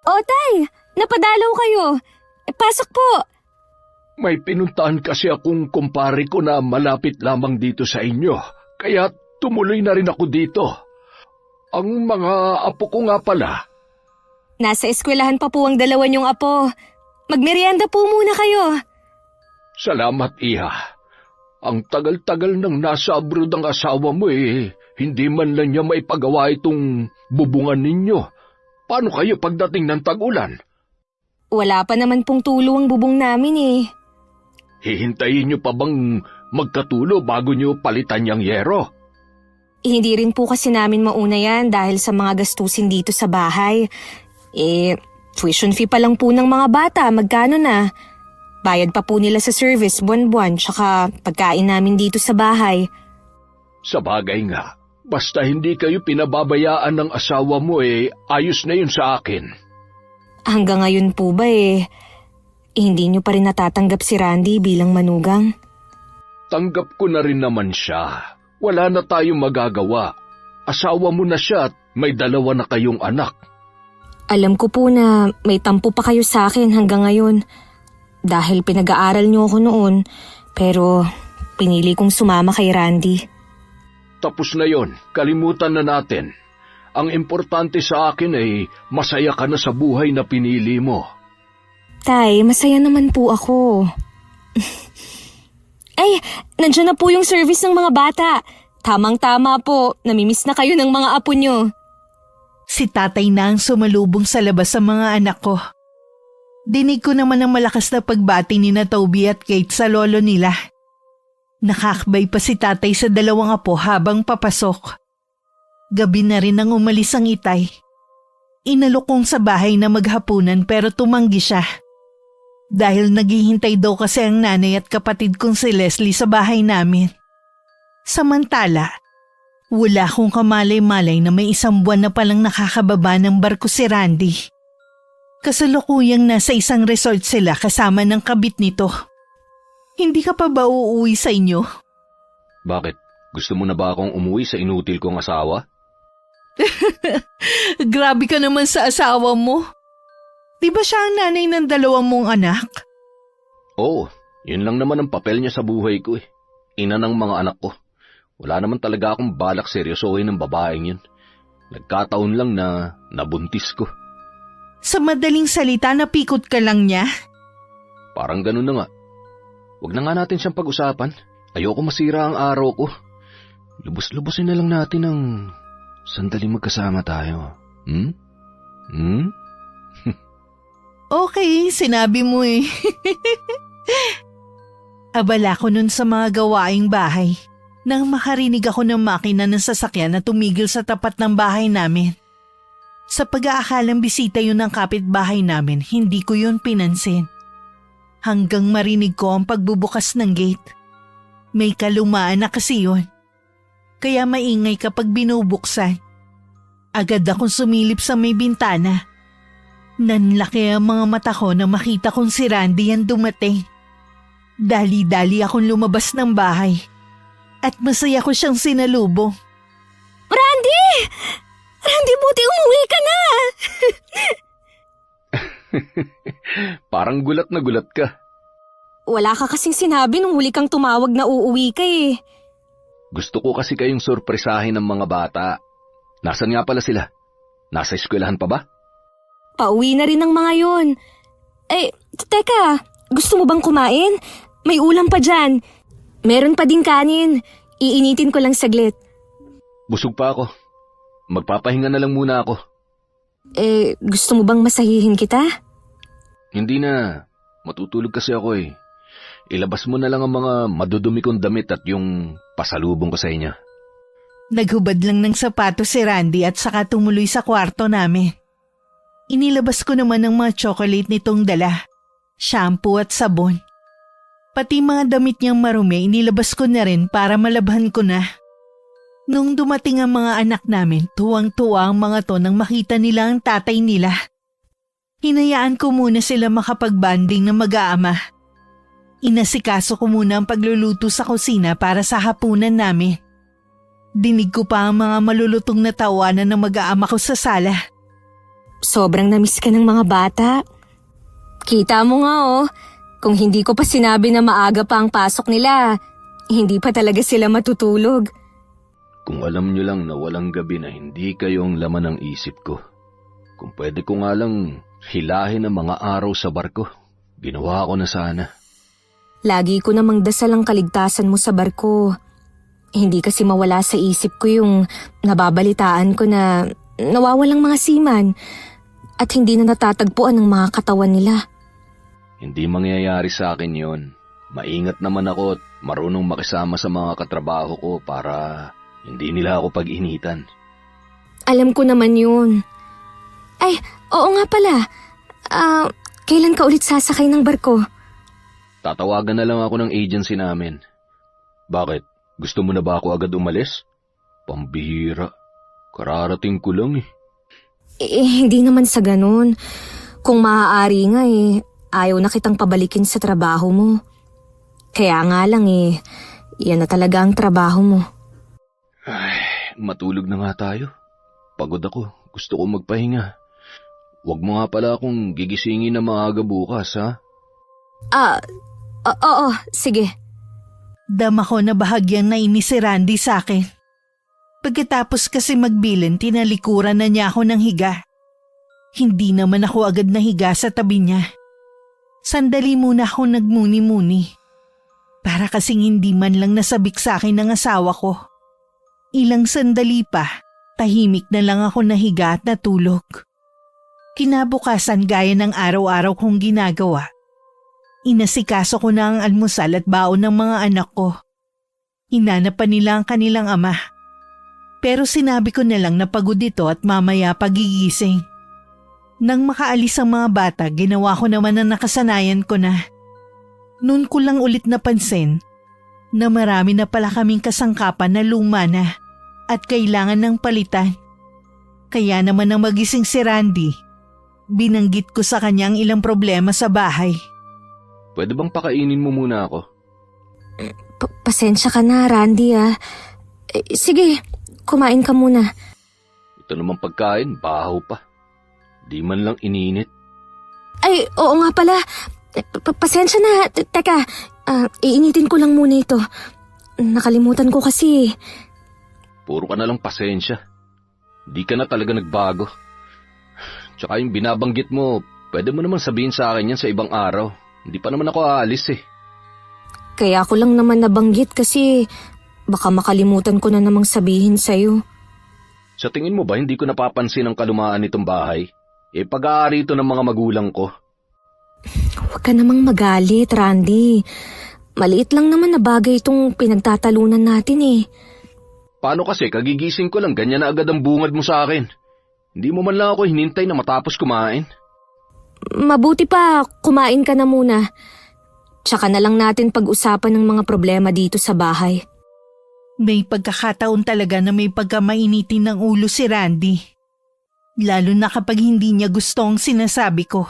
O tay, napadalaw kayo. Pasok po. May pinuntahan kasi akong kumpare ko na malapit lamang dito sa inyo, kaya tumuloy na rin ako dito. Ang mga apo ko nga pala. Nasa eskwelahan pa po ang dalawa niyong apo. Magmerienda po muna kayo. Salamat, Iha. Ang tagal-tagal nang nasa abroad ang asawa mo hindi man lang niya maipagawa itong bubungan ninyo. Paano kayo pagdating ng tag-ulan? Wala pa naman pong tulo ang bubong namin Hihintayin niyo pa bang magkatulo bago niyo palitan yung yero? Hindi rin po kasi namin mauna yan dahil sa mga gastusin dito sa bahay. Tuition fee pa lang po ng mga bata, magkano na? Bayad pa po nila sa service buwan-buwan, tsaka pagkain namin dito sa bahay. Sa bagay nga, basta hindi kayo pinababayaan ng asawa mo ayos na yun sa akin. Hanggang ngayon po ba hindi niyo pa rin natatanggap si Randy bilang manugang? Tanggap ko na rin naman siya. Wala na tayong magagawa. Asawa mo na siya at may dalawa na kayong anak. Alam ko po na may tampo pa kayo sa akin hanggang ngayon. Dahil pinag-aaral niyo ako noon, pero pinili kong sumama kay Randy. Tapos na yon, kalimutan na natin. Ang importante sa akin masaya ka na sa buhay na pinili mo. Tay, masaya naman po ako. Ay, nandiyan na po yung service ng mga bata. Tamang-tama po, namimiss na kayo ng mga apo nyo. Si tatay na ang sumalubong sa labas sa mga anak ko. Dinig ko naman ang malakas na pagbati ni na Toby at Kate sa lolo nila. Nakakbay pa si tatay sa dalawang apo habang papasok. Gabi na rin nang umalis ang itay. Inalok kong sa bahay na maghapunan pero tumanggi siya. Dahil naghihintay daw kasi ang nanay at kapatid kong si Leslie sa bahay namin. Samantala, wala akong kamalay-malay na may 1 buwan na palang nakakababa ng barko si Randy. Kasalukuyang nasa isang resort sila kasama ng kabit nito. Hindi ka pa ba uuwi sa inyo? Bakit? Gusto mo na ba akong umuwi sa inutil kong asawa? Grabe ka naman sa asawa mo. Di ba siya ang nanay ng 2 mong anak? Oo, yun lang naman ang papel niya sa buhay ko Ina ng mga anak ko. Wala naman talaga akong balak seryosohin ng babaeng yun. Nagkataon lang na nabuntis ko. Sa madaling salita, napikot ka lang niya? Parang ganun na nga. Huwag na nga natin siyang pag-usapan. Ayoko masira ang araw ko. Lubos-lubosin na lang natin ang sandaling magkasama tayo. Okay, sinabi mo Abala ko nun sa mga gawaing bahay nang makarinig ako ng makina ng sasakyan na tumigil sa tapat ng bahay namin. Sa pag-aakalang bisita yun ng kapitbahay namin, hindi ko yun pinansin. Hanggang marinig ko ang pagbubukas ng gate. May kalumaan na kasi yun. Kaya maingay kapag binubuksan. Agad akong sumilip sa may bintana. Nanlaki ang mga mata ko na makita kong si Randy ang dumating. Dali-dali akong lumabas ng bahay. At masaya ko siyang sinalubong. Randy! Randy, buti umuwi ka na! Parang gulat na gulat ka. Wala ka kasing sinabi nung huli kang tumawag na uuwi ka Gusto ko kasi kayong sorpresahin ng mga bata. Nasaan nga pala sila? Nasa eskwelahan pa ba? Pauwi na rin ng mga yon. Teka, gusto mo bang kumain? May ulam pa dyan. Meron pa ding kanin. Iinitin ko lang saglit. Busog pa ako. Magpapahinga na lang muna ako. Gusto mo bang masahihin kita? Hindi na. Matutulog kasi ako Ilabas mo na lang ang mga madudumi kong damit at yung pasalubong ko sa inyo. Naghubad lang ng sapatos si Randy at saka tumuloy sa kwarto namin. Inilabas ko naman ang mga chocolate nitong dala, shampoo at sabon. Pati mga damit niyang marumi inilabas ko na rin para malabhan ko na. Nung dumating ang mga anak namin, tuwang-tuwa ang mga to nang makita nila ang tatay nila. Hinayaan ko muna sila makapagbanding ng mag-aama. Inasikaso ko muna ang pagluluto sa kusina para sa hapunan namin. Dinig ko pa ang mga malulutong na tawanan ng mag-aama ko sa sala. sobrang namiss ka ng mga bata. Kita mo nga kung hindi ko pa sinabi na maaga pa ang pasok nila, hindi pa talaga sila matutulog. Kung alam nyo lang na walang gabi na hindi kayong laman ng isip ko. Kung pwede ko nga lang hilahin ang mga araw sa barko, ginawa ko na sana. Lagi ko namang dasal ang kaligtasan mo sa barko. Hindi kasi mawala sa isip ko yung nababalitaan ko na nawawalang mga seaman at hindi na natatagpuan ang mga katawan nila. Hindi mangyayari sa akin yon. Maingat naman ako at marunong makisama sa mga katrabaho ko para hindi nila ako pag-initan. Alam ko naman yun. Ay, oo nga pala. Kailan ka ulit sasakay ng barko? Tatawagan na lang ako ng agency namin. Bakit? Gusto mo na ba ako agad umalis? Pambihira. Kararating ko lang eh. Hindi naman sa ganun. Kung maaari nga ayaw na kitang pabalikin sa trabaho mo. Kaya nga lang yan na talaga ang trabaho mo. Ay, matulog na nga tayo. Pagod ako. Gusto ko magpahinga. Huwag mo nga pala akong gigisingin na maaga bukas, ha? Oo, sige. Dama ko na bahagyang nainis si Randy sa akin. Pagkatapos kasi magbilin, tinalikuran na niya ako ng higa. Hindi naman ako agad nahiga sa tabi niya. Sandali muna ako nagmuni-muni. Para kasing hindi man lang nasabik sa akin ng asawa ko. Ilang sandali pa, tahimik na lang ako nahiga at natulog. Kinabukasan gaya ng araw-araw kong ginagawa. Inasikaso ko na ang almusal at baon ng mga anak ko. Hinanap pa nila ang kanilang ama. Pero sinabi ko na lang na pagod ito at mamaya pagigising. Nang makaalis ang mga bata, ginawa ko naman ang nakasanayan ko na. Noon ko lang ulit napansin na marami na pala kaming kasangkapan na luma na at kailangan ng palitan. Kaya naman nang magising si Randy, binanggit ko sa kanya ang ilang problema sa bahay. Pwede bang pakainin mo muna ako? Pasensya ka na, Randy sige, kumain ka muna. Ito naman pagkain, bahaw pa. Di man lang ininit. Ay, oo nga pala. Pasensya na. Teka, iinitin ko lang muna ito. Nakalimutan ko kasi. Puro ka na lang pasensya. Di ka na talaga nagbago. Tsaka yung binabanggit mo, pwede mo naman sabihin sa akin yan sa ibang araw. Hindi pa naman ako aalis eh. Kaya ko lang naman nabanggit kasi baka makalimutan ko na namang sabihin sa'yo. Sa tingin mo ba hindi ko napapansin ang kalumaan nitong bahay? Pag-aari ito ng mga magulang ko. Huwag ka namang magalit, Randy. Maliit lang naman na bagay itong pinagtatalunan natin eh. Paano kasi kagigising ko lang ganyan na agad ang bungad mo sa akin? Hindi mo man lang ako hinintay na matapos kumain. Mabuti pa, kumain ka na muna. Tsaka na lang natin pag-usapan ng mga problema dito sa bahay. May pagkakataon talaga na may pagkamainitin ng ulo si Randy. Lalo na kapag hindi niya gusto ang sinasabi ko.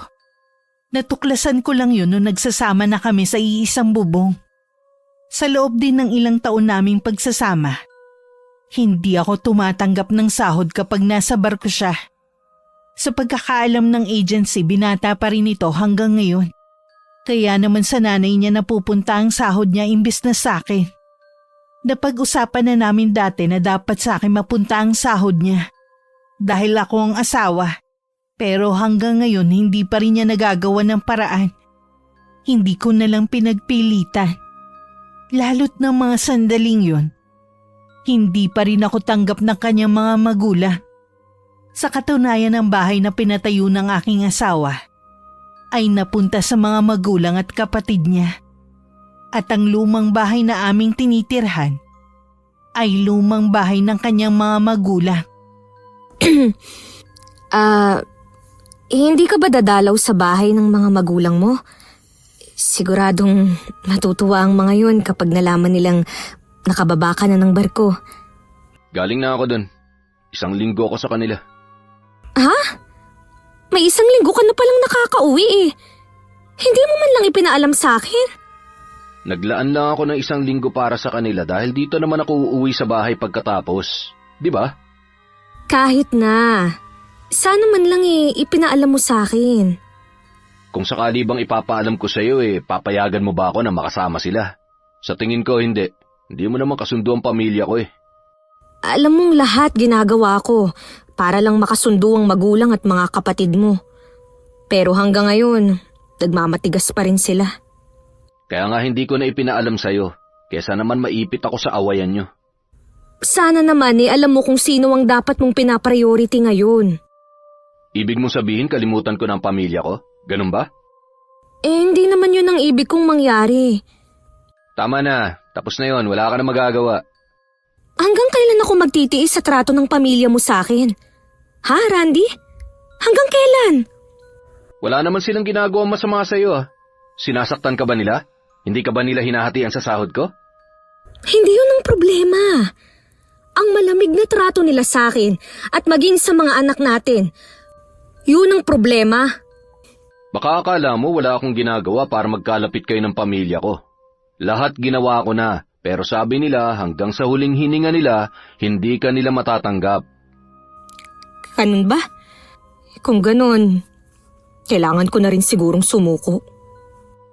Natuklasan ko lang yun nung nagsasama na kami sa iisang bubong. Sa loob din ng ilang taon naming pagsasama, hindi ako tumatanggap ng sahod kapag nasa barko siya. Sa pagkakaalam ng agency, binata pa rin ito hanggang ngayon. Kaya naman sa nanay niya napupunta ang sahod niya imbis na sa akin. Napag-usapan na namin dati na dapat sa akin mapunta ang sahod niya. Dahil ako ang asawa. Pero hanggang ngayon hindi pa rin niya nagagawa ng paraan. Hindi ko na lang pinagpilitan. Lalo't ng mga sandaling yun, hindi pa rin ako tanggap ng kanyang mga magulang. Sa katunayan ng bahay na pinatayo ng aking asawa, ay napunta sa mga magulang at kapatid niya. At ang lumang bahay na aming tinitirhan, ay lumang bahay ng kanyang mga magulang. Hindi ka ba dadalaw sa bahay ng mga magulang mo? Siguradong matutuwa ang mga yun kapag nalaman nilang nakababa ka na ng barko. Galing na ako dun. 1 linggo ako sa kanila. Ha? May 1 linggo ka na palang nakakauwi eh. Hindi mo man lang ipinaalam sa akin. Naglaan lang ako ng 1 linggo para sa kanila dahil dito naman ako uuwi sa bahay pagkatapos. Di ba? Kahit na. Sana man lang ipinaalam mo sa akin. Kung sakali bang ipapaalam ko sa'yo papayagan mo ba ako na makasama sila? Sa tingin ko hindi. Hindi mo naman kasundo ang pamilya ko Alam mong lahat ginagawa ko para lang makasundo ang magulang at mga kapatid mo. Pero hanggang ngayon, nagmamatigas pa rin sila. Kaya nga hindi ko na ipinaalam sa'yo. Kesa naman maipit ako sa awayan nyo. Sana naman alam mo kung sino ang dapat mong pinapriority ngayon. Ibig mong sabihin kalimutan ko ng pamilya ko? Ganun ba? Hindi naman yun ang ibig kong mangyari. Tama na. Tapos na yon. Wala ka na magagawa. Hanggang kailan ako magtitiis sa trato ng pamilya mo sa akin? Ha, Randy? Hanggang kailan? Wala naman silang ginagawa masama sa'yo Sinasaktan ka ba nila? Hindi ka ba nila hinahatian sa sahod ko? Hindi yun ang problema. Ang malamig na trato nila sa akin at maging sa mga anak natin. Yun ang problema. Baka akala mo wala akong ginagawa para magkalapit kayo ng pamilya ko. Lahat ginawa ko na, pero sabi nila hanggang sa huling hininga nila, hindi ka nila matatanggap. Ganun ba? Kung ganun, kailangan ko na rin sigurong sumuko.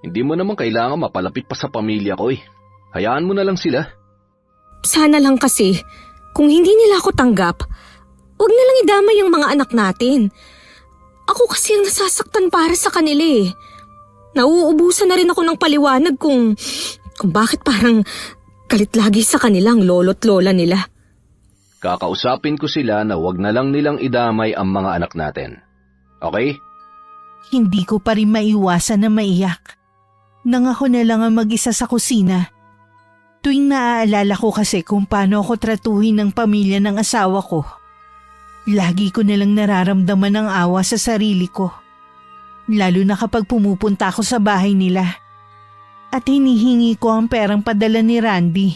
Hindi mo naman kailangan mapalapit pa sa pamilya ko Hayaan mo na lang sila. Sana lang kasi, kung hindi nila ako tanggap, huwag na lang idamay ang mga anak natin. Ako kasi ang nasasaktan para sa kanila Nauubusan na rin ako ng paliwanag kung bakit parang galit lagi sa kanila ang lolo't lola nila. Kakausapin ko sila na wag na lang nilang idamay ang mga anak natin. Okay? Hindi ko pa rin maiwasan na maiyak. Nang ako na lang ang mag-isa sa kusina. Tuwing naaalala ko kasi kung paano ako tratuhin ng pamilya ng asawa ko, lagi ko nalang nararamdaman ang awa sa sarili ko. Lalo na kapag pumupunta ako sa bahay nila at hinihingi ko ang perang padala ni Randy.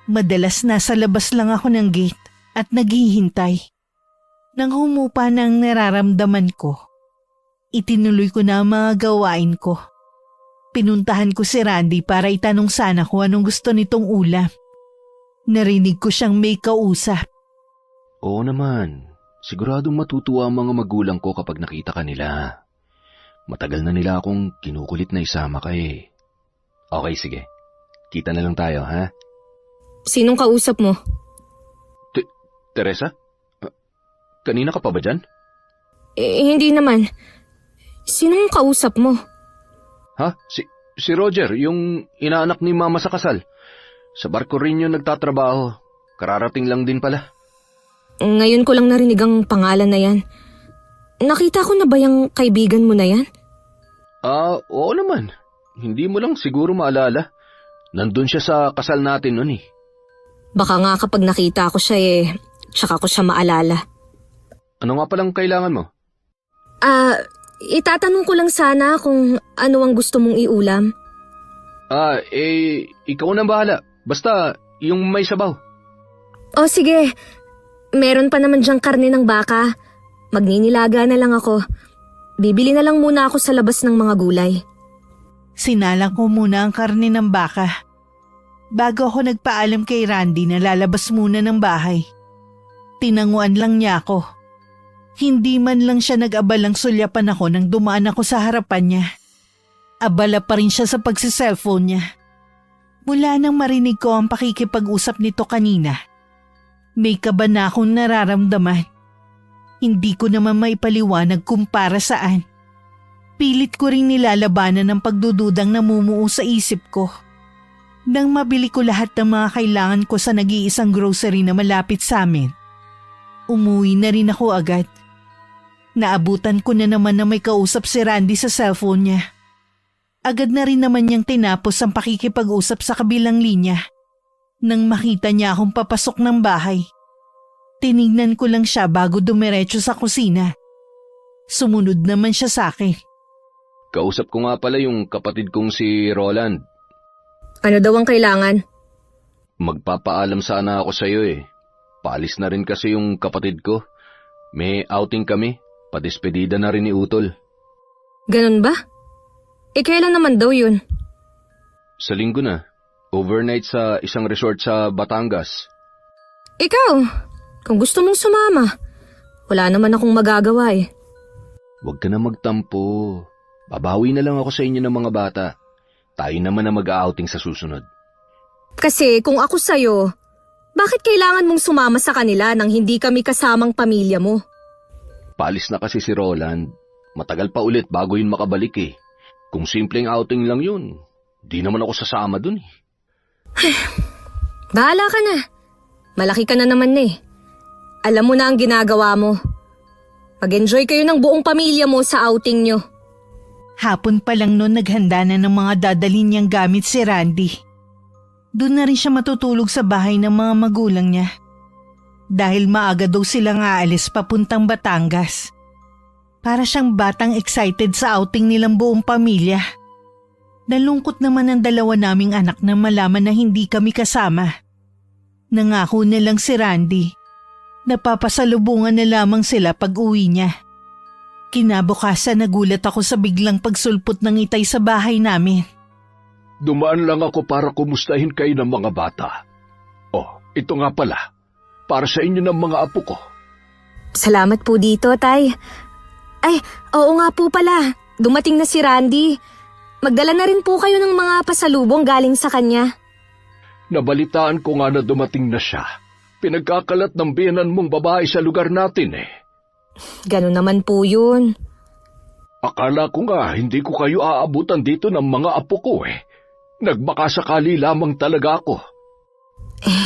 Madalas nasa labas lang ako ng gate at naghihintay. Nang humupa na ang nararamdaman ko, itinuloy ko na ang mga gawain ko. Pinuntahan ko si Randy para itanong sana kung anong gusto nitong ulam. Narinig ko siyang may kausap. Oo naman. Siguradong matutuwa ang mga magulang ko kapag nakita ka nila. Matagal na nila akong kinukulit na isama ka Okay, sige. Kita na lang tayo, ha? Sinong kausap mo? Teresa? Kanina ka pa ba dyan? Hindi naman. Sinong kausap mo? Ha? Si Roger, yung inaanak ni Mama sa kasal. Sa barko rin yun nagtatrabaho. Kararating lang din pala. Ngayon ko lang narinig ang pangalan na yan. Nakita ko na ba yung kaibigan mo na yan? Oo naman. Hindi mo lang siguro maalala. Nandun siya sa kasal natin nun Baka nga kapag nakita ko siya tsaka ko siya maalala. Ano nga palang kailangan mo? Itatanong ko lang sana kung ano ang gusto mong iulam. Ikaw na bahala. Basta yung may sabaw. O sige, meron pa naman diyang karne ng baka. Magninilaga na lang ako. Bibili na lang muna ako sa labas ng mga gulay. Sinalang ko muna ang karne ng baka. Bago ako nagpaalam kay Randy na lalabas muna ng bahay. Tinanguan lang niya ako. Hindi man lang siya nag-abalang sulyapan ako nang dumaan ako sa harapan niya. Abala pa rin siya sa pagsiselfone niya. Mula nang marinig ko ang pakikipag-usap nito kanina, may kaba na akong nararamdaman. Hindi ko naman maipaliwanag kung para saan. Pilit ko ring nilalabanan ng pagdududang namumuo sa isip ko. Nang mabili ko lahat ng mga kailangan ko sa nag-iisang grocery na malapit sa amin, umuwi na rin ako agad. Naabutan ko na naman na may kausap si Randy sa cellphone niya. Agad na rin naman niyang tinapos ang pakikipag-usap sa kabilang linya. Nang makita niya akong papasok ng bahay, tinignan ko lang siya bago dumiretso sa kusina. Sumunod naman siya sa akin. Kausap ko nga pala yung kapatid kong si Roland. Ano daw ang kailangan? Magpapaalam sana ako sa'yo Paalis na rin kasi yung kapatid ko. May outing kami. Padespedida na rin ni Utol. Ganun ba? Kailan naman daw yun? Sa linggo na. Overnight sa isang resort sa Batangas. Ikaw, kung gusto mong sumama, Wala naman akong magagawa eh. Huwag ka na magtampo. Babawi na lang ako sa inyo ng mga bata. Tayo naman na mag-outing sa susunod. Kasi kung ako sa'yo, bakit kailangan mong sumama sa kanila nang hindi kami kasamang pamilya mo? Paalis na kasi si Roland. Matagal pa ulit bago yun makabalik eh. Kung simpleng outing lang yun, di naman ako sasama dun eh. Bahala ka na. Malaki ka na naman eh. Alam mo na ang ginagawa mo. Mag-enjoy kayo ng buong pamilya mo sa outing nyo. Hapon pa lang noon naghanda na ng mga dadalhin niyang gamit si Randy. Doon na rin siya matutulog sa bahay ng mga magulang niya. Dahil maaga daw silang aalis papuntang Batangas. Para siyang batang excited sa outing nilang buong pamilya. Nalungkot naman ang dalawa naming anak na malaman na hindi kami kasama. Nangako na lang si Randy. Napapasalubungan na lamang sila pag uwi niya. Kinabukasan nagulat ako sa biglang pagsulpot ng itay sa bahay namin. Dumaan lang ako para kumustahin kayo ng mga bata. Oh, ito nga pala. Para sa inyo ng mga apo ko. Salamat po dito, Tay. Ay, oo nga po pala. Dumating na si Randy. Magdala na rin po kayo ng mga pasalubong galing sa kanya. Nabalitaan ko nga na dumating na siya. Pinagkakalat ng biyenan mong babae sa lugar natin eh. Ganun naman po yun. Akala ko nga hindi ko kayo aabutan dito ng mga apo ko eh. Nagbaka sakali lamang talaga ako.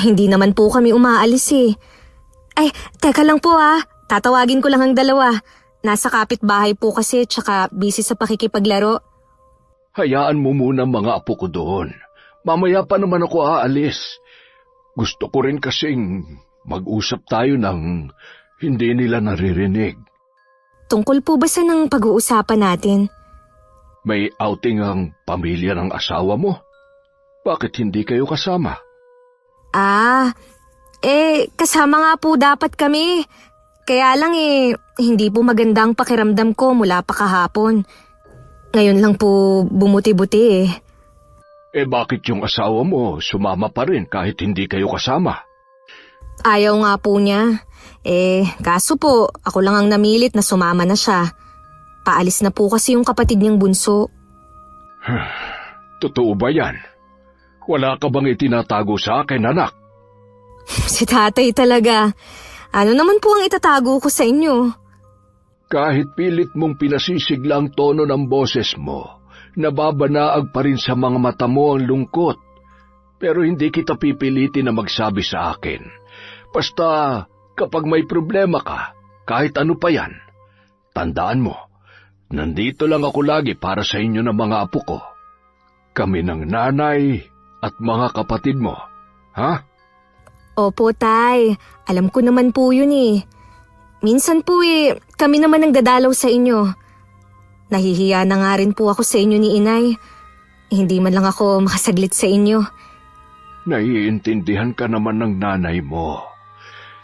Hindi naman po kami umaalis eh. Ay, teka lang po ah. Tatawagin ko lang ang dalawa. Nasa kapitbahay po kasi tsaka busy sa pakikipaglaro. Hayaan mo muna mga apo ko doon. Mamaya pa naman ako aalis. Gusto ko rin kasing mag-usap tayo ng hindi nila naririnig. Tungkol po ba sa nang pag-uusapan natin? May outing ang pamilya ng asawa mo. Bakit hindi kayo kasama? Kasama nga po dapat kami. Kaya lang hindi po maganda ang pakiramdam ko mula pa kahapon. Ngayon lang po bumuti-buti eh. Bakit yung asawa mo sumama pa rin kahit hindi kayo kasama? Ayaw nga po niya. Kaso po, ako lang ang namilit na sumama na siya. Paalis na po kasi yung kapatid niyang bunso. Totoo ba yan? Wala ka bang itinatago sa akin, anak? Si tatay talaga. Ano naman po ang itatago ko sa inyo? Kahit pilit mong pinasisigla ang tono ng boses mo, nababanaag pa rin sa mga mata mo ang lungkot. Pero hindi kita pipilitin na magsabi sa akin. Basta kapag may problema ka, kahit ano pa yan, tandaan mo, nandito lang ako lagi para sa inyo ng mga apo ko. Kami ng nanay at mga kapatid mo, ha? Opo, Tay. Alam ko naman po yun eh. Minsan po kami naman ang dadalaw sa inyo. Nahihiya na nga rin po ako sa inyo ni Inay. Hindi man lang ako makasaglit sa inyo. Naiintindihan ka naman ng nanay mo.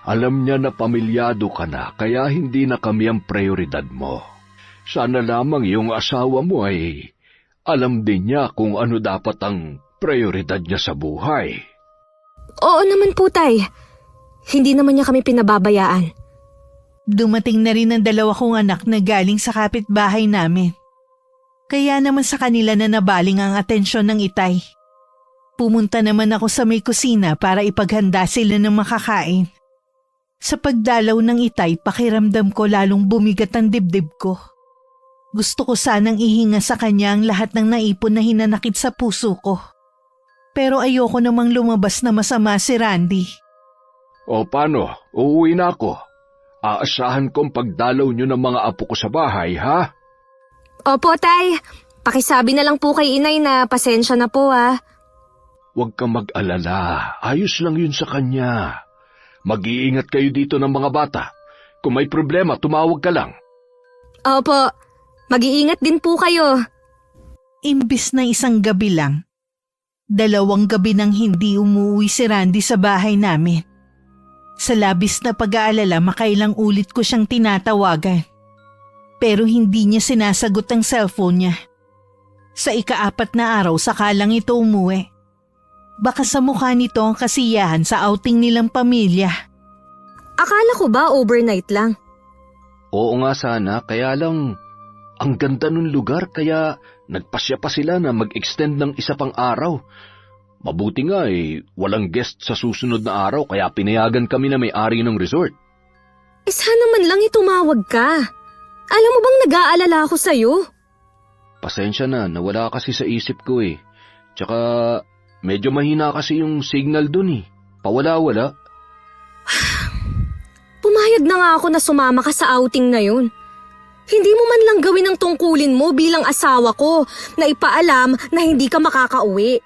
Alam niya na pamilyado ka na, kaya hindi na kami ang prioridad mo. Sana lamang yung asawa mo ay alam din niya kung ano dapat ang prioridad niya sa buhay. Oo naman po, Tay. Hindi naman niya kami pinababayaan. Dumating na rin ang dalawa kong anak na galing sa kapitbahay namin. Kaya naman sa kanila na nabaling ang atensyon ng itay. Pumunta naman ako sa may kusina para ipaghanda sila ng makakain. Sa pagdalaw ng itay, pakiramdam ko lalong bumigat ang dibdib ko. Gusto ko sanang ihinga sa kanya ang lahat ng naipon na hinanakit sa puso ko. Pero ayoko namang lumabas na masama si Randy. O paano? Uuwi na ako. Aasahan kong pagdalaw niyo ng mga apo ko sa bahay, ha? Opo, Tay. Pakisabi na lang po kay Inay na pasensya na po, ha? Huwag kang mag-alala. Ayos lang yun sa kanya. Mag-iingat kayo dito ng mga bata. Kung may problema, tumawag ka lang. Opo. Mag-iingat din po kayo. Imbis na isang gabi lang, 2 gabi nang hindi umuwi si Randy sa bahay namin. Sa labis na pag-aalala, makailang ulit ko siyang tinatawagan. Pero hindi niya sinasagot ang cellphone niya. Sa ika-4 na araw, saka lang ito umuwi. Baka sa mukha nito ang kasiyahan sa outing nilang pamilya. Akala ko ba overnight lang? Oo nga sana, kaya lang ang ganda ng lugar kaya nagpasya pa sila na mag-extend ng isa pang araw. Mabuti nga walang guest sa susunod na araw kaya pinayagan kami na may-ari ng resort. Sana man lang tumawag ka. Alam mo bang nag-aalala ako sa'yo? Pasensya na, nawala kasi sa isip ko eh. Tsaka medyo mahina kasi yung signal dun eh. Pawala-wala. Pumayag na nga ako na sumama ka sa outing na yun. Hindi mo man lang gawin ang tungkulin mo bilang asawa ko na ipaalam na hindi ka makakauwi.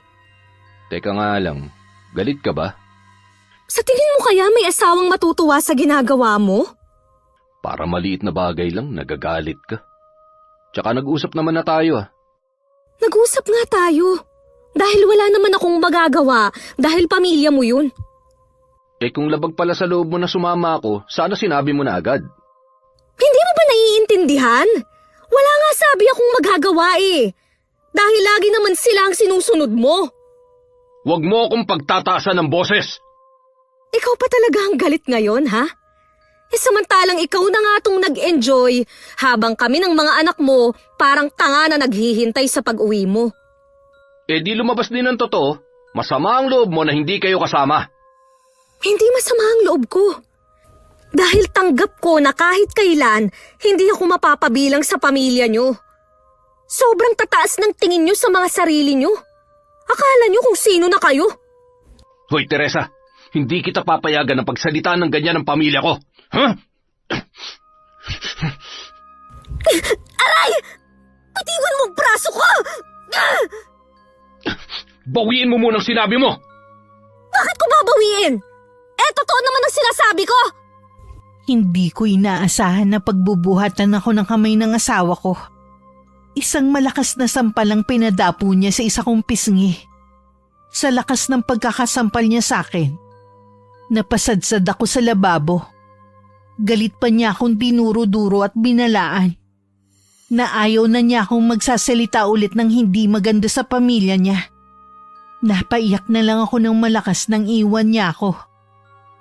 Teka nga lang, galit ka ba? Sa tingin mo kaya may asawang matutuwa sa ginagawa mo? Para maliit na bagay lang, nagagalit ka. Tsaka nag-usap naman na tayo ah. Nag-usap nga tayo. Dahil wala naman akong magagawa dahil pamilya mo yun. Kung labag pala sa loob mo na sumama ako, sana sinabi mo na agad. Hindi mo ba naiintindihan? Wala nga sabi akong magagawa eh. Dahil lagi naman sila ang sinusunod mo. Huwag mo akong pagtataasan ng boses! Ikaw pa talaga ang galit ngayon, ha? Samantalang ikaw na nga itong nag-enjoy habang kami ng mga anak mo parang tanga na naghihintay sa pag-uwi mo. Di lumabas din ang totoo. Masama ang loob mo na hindi kayo kasama. Hindi masama ang loob ko. Dahil tanggap ko na kahit kailan, hindi ako mapapabilang sa pamilya nyo. Sobrang tataas ng tingin nyo sa mga sarili nyo. Akala nyo kung sino na kayo. Hoy Teresa, hindi kita papayagan ng pagsalita ng ganyan ng pamilya ko. Huh? Aray! Bitiwan mo ang braso ko! Bawiin mo munang sinabi mo! Bakit ko babawiin? Totoo naman ang sinasabi ko! Hindi ko inaasahan na pagbubuhatan ako ng kamay ng asawa ko. Isang malakas na sampalang pinadapo niya sa isa kong pisngi. Sa lakas ng pagkakasampal niya sa akin, napasadsad ako sa lababo. Galit pa niya akong dinuro-duro at binalaan. Na ayaw na niya akong magsasalita ulit ng hindi maganda sa pamilya niya. Napaiyak na lang ako ng malakas nang iwan niya ako.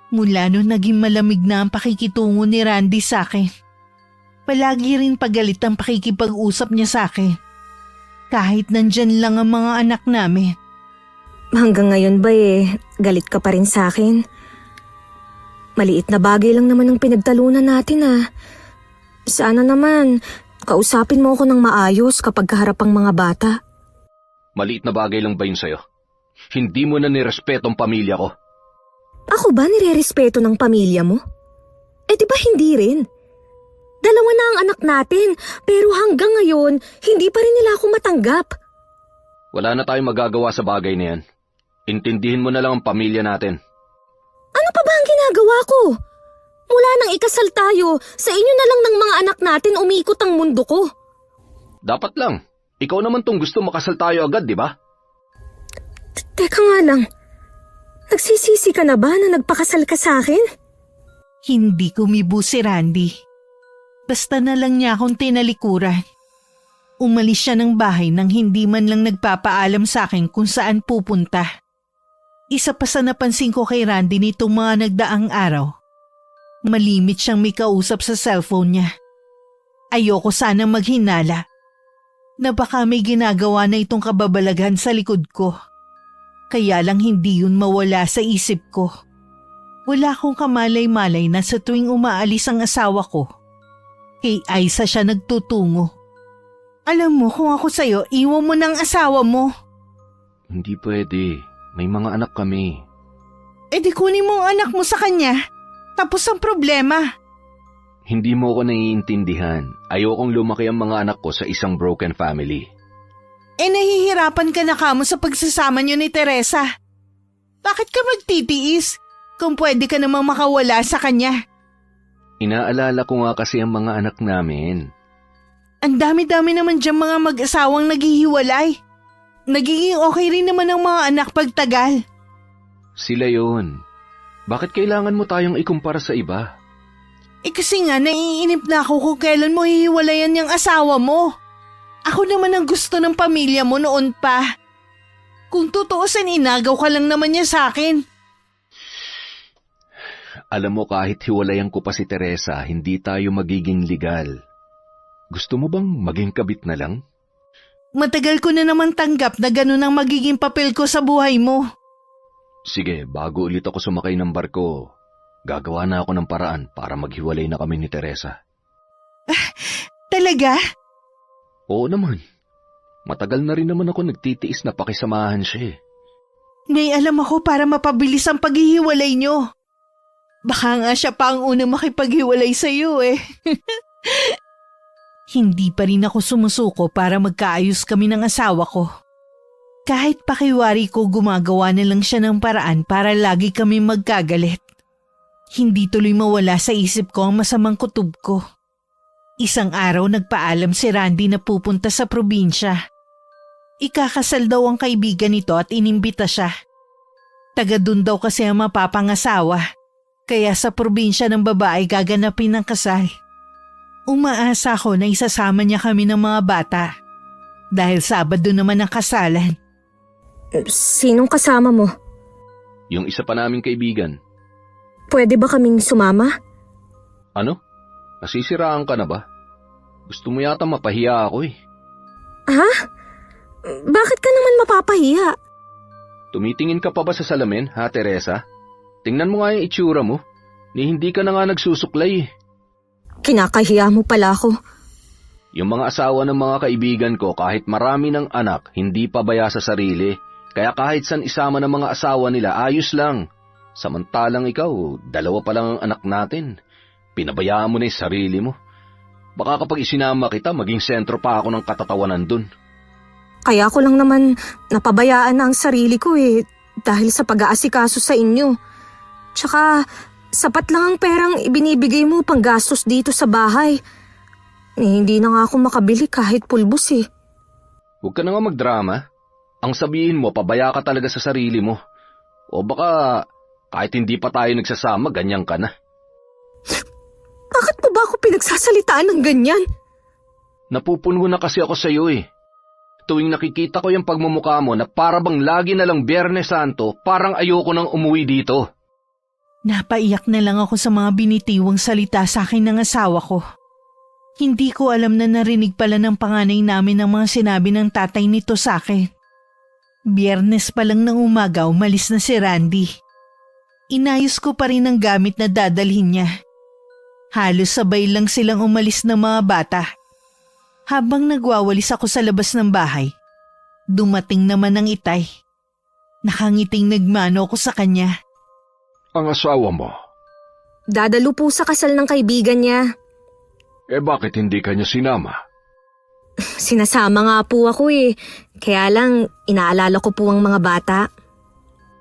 Mula noon naging malamig na ang pakikitungo ni Randy sa akin. Palagi rin pagalit ang pakikipag-usap niya sa akin. Kahit nandyan lang ang mga anak namin. Hanggang ngayon ba galit ka pa rin sa akin? Maliit na bagay lang naman ang pinagtalunan natin ah. Sana naman, kausapin mo ako ng maayos kapag kaharap ang mga bata. Maliit na bagay lang ba yun sa'yo? Hindi mo na nirespeto ang pamilya ko. Ako ba nire-respeto ng pamilya mo? Di ba hindi rin? Dalawa na ang anak natin, pero hanggang ngayon, hindi pa rin nila ako matanggap. Wala na tayong magagawa sa bagay na yan. Intindihin mo na lang ang pamilya natin. Ano pa ba ang ginagawa ko? Mula nang ikasal tayo, sa inyo na lang ng mga anak natin umikot ang mundo ko. Dapat lang. Ikaw naman tong gusto makasal tayo agad, di ba? Teka nga lang. Nagsisisi ka na ba na nagpakasal ka sa akin? Hindi kumibo si Randy. Basta na lang niya akong tinalikuran. Umalis siya ng bahay nang hindi man lang nagpapaalam sa akin kung saan pupunta. Isa pa sa napansin ko kay Randy nitong mga nagdaang araw. Malimit siyang may kausap sa cellphone niya. Ayoko sanang maghinala na baka may ginagawa na itong kababalaghan sa likod ko. Kaya lang hindi yun mawala sa isip ko. Wala akong kamalay-malay na sa tuwing umaalis ang asawa ko, kay Aiza siya nagtutungo. Alam mo kung ako sa'yo, iwan mo ng asawa mo. Hindi pwede. May mga anak kami. Di kunin mo ang anak mo sa kanya. Tapos ang problema. Hindi mo ako naiintindihan. Ayokong lumaki ang mga anak ko sa isang broken family. Nahihirapan ka na kamo sa pagsasama niyo ni Teresa. Bakit ka magtitiis kung pwede ka namang makawala sa kanya? Inaalala ko nga kasi ang mga anak namin. Ang dami-dami naman diyang mga mag-asawang naghihiwalay. Nagiging okay rin naman ang mga anak pagtagal. Sila yun. Bakit kailangan mo tayong ikumpara sa iba? Kasi nga naiinip na ako kung kailan mo hihiwalayan yung asawa mo. Ako naman ang gusto ng pamilya mo noon pa. Kung tutuusin, inagaw ka lang naman niya sa akin. Alam mo, kahit hiwalayan ko pa si Teresa, hindi tayo magiging legal. Gusto mo bang maging kabit na lang? Matagal ko na naman tanggap na ganun ang magiging papel ko sa buhay mo. Sige, bago ulit ako sumakay ng barko, gagawa na ako ng paraan para maghiwalay na kami ni Teresa. Talaga? Oo naman. Matagal na rin naman ako nagtitiis na pakisamahan siya eh. May alam ako para mapabilis ang paghihiwalay nyo. Baka nga siya pa ang unang makipaghiwalay sa iyo eh. Hindi pa rin ako sumusuko para magkaayos kami ng asawa ko. Kahit pakiwari ko, gumagawa na lang siya ng paraan para lagi kami magkagalit. Hindi tuloy mawala sa isip ko ang masamang kutob ko. Isang araw nagpaalam si Randy na pupunta sa probinsya. Ikakasal daw ang kaibigan nito at inimbita siya. Taga dun daw kasi ang mapapangasawa. Kaya sa probinsya ng babae gaganapin ang kasal. Umaasa ako na isasama niya kami ng mga bata. Dahil Sabado naman ang kasalan. Sinong kasama mo? Yung isa pa naming kaibigan. Pwede ba kaming sumama? Ano? Nasisiraan ka na ba? Gusto mo yata mapahiya ako eh. Ha? Bakit ka naman mapapahiya? Tumitingin ka pa ba sa salamin, ha, Teresa? Tingnan mo nga yung itsura mo. Ni hindi ka na nga nagsusuklay eh. Kinakahiya mo pala ako. Yung mga asawa ng mga kaibigan ko, kahit marami ng anak, hindi pabaya sa sarili. Kaya kahit san isama ng mga asawa nila, ayos lang. Samantalang ikaw, 2 pa lang ang anak natin. Pinabayaan mo na yung sarili mo. Baka kapag isinama kita, maging sentro pa ako ng katatawanan dun. Kaya ko lang naman napabayaan na ang sarili ko eh, dahil sa pag-aasikaso sa inyo. Tsaka, sapat lang ang perang ibinibigay mo pang gastos dito sa bahay. Hindi na nga ako makabili kahit pulbos eh. Huwag ka na nga magdrama. Ang sabihin mo, pabaya ka talaga sa sarili mo. O baka, kahit hindi pa tayo nagsasama, ganyan ka na. Bakit mo ba ako pinagsasalitaan ng ganyan? Napupuno na kasi ako sa'yo eh. Tuwing nakikita ko yung pagmumukha mo na para bang lagi na lang Biyernes Santo, parang ayoko nang umuwi dito. Napaiyak na lang ako sa mga binitiwang salita sa akin ng asawa ko. Hindi ko alam na narinig pala ng panganay namin ang mga sinabi ng tatay nito sa akin. Biyernes pa lang ng umaga, umalis na si Randy. Inayos ko pa rin ang gamit na dadalhin niya. Halos sabay lang silang umalis ng mga bata. Habang nagwawalis ako sa labas ng bahay, dumating naman ang itay. Nakangiting nagmano ako sa kanya. Ang asawa mo? Dadalo po sa kasal ng kaibigan niya. Eh bakit hindi ka niya sinama? Sinasama nga po ako eh. Kaya lang, inaalala ko po ang mga bata.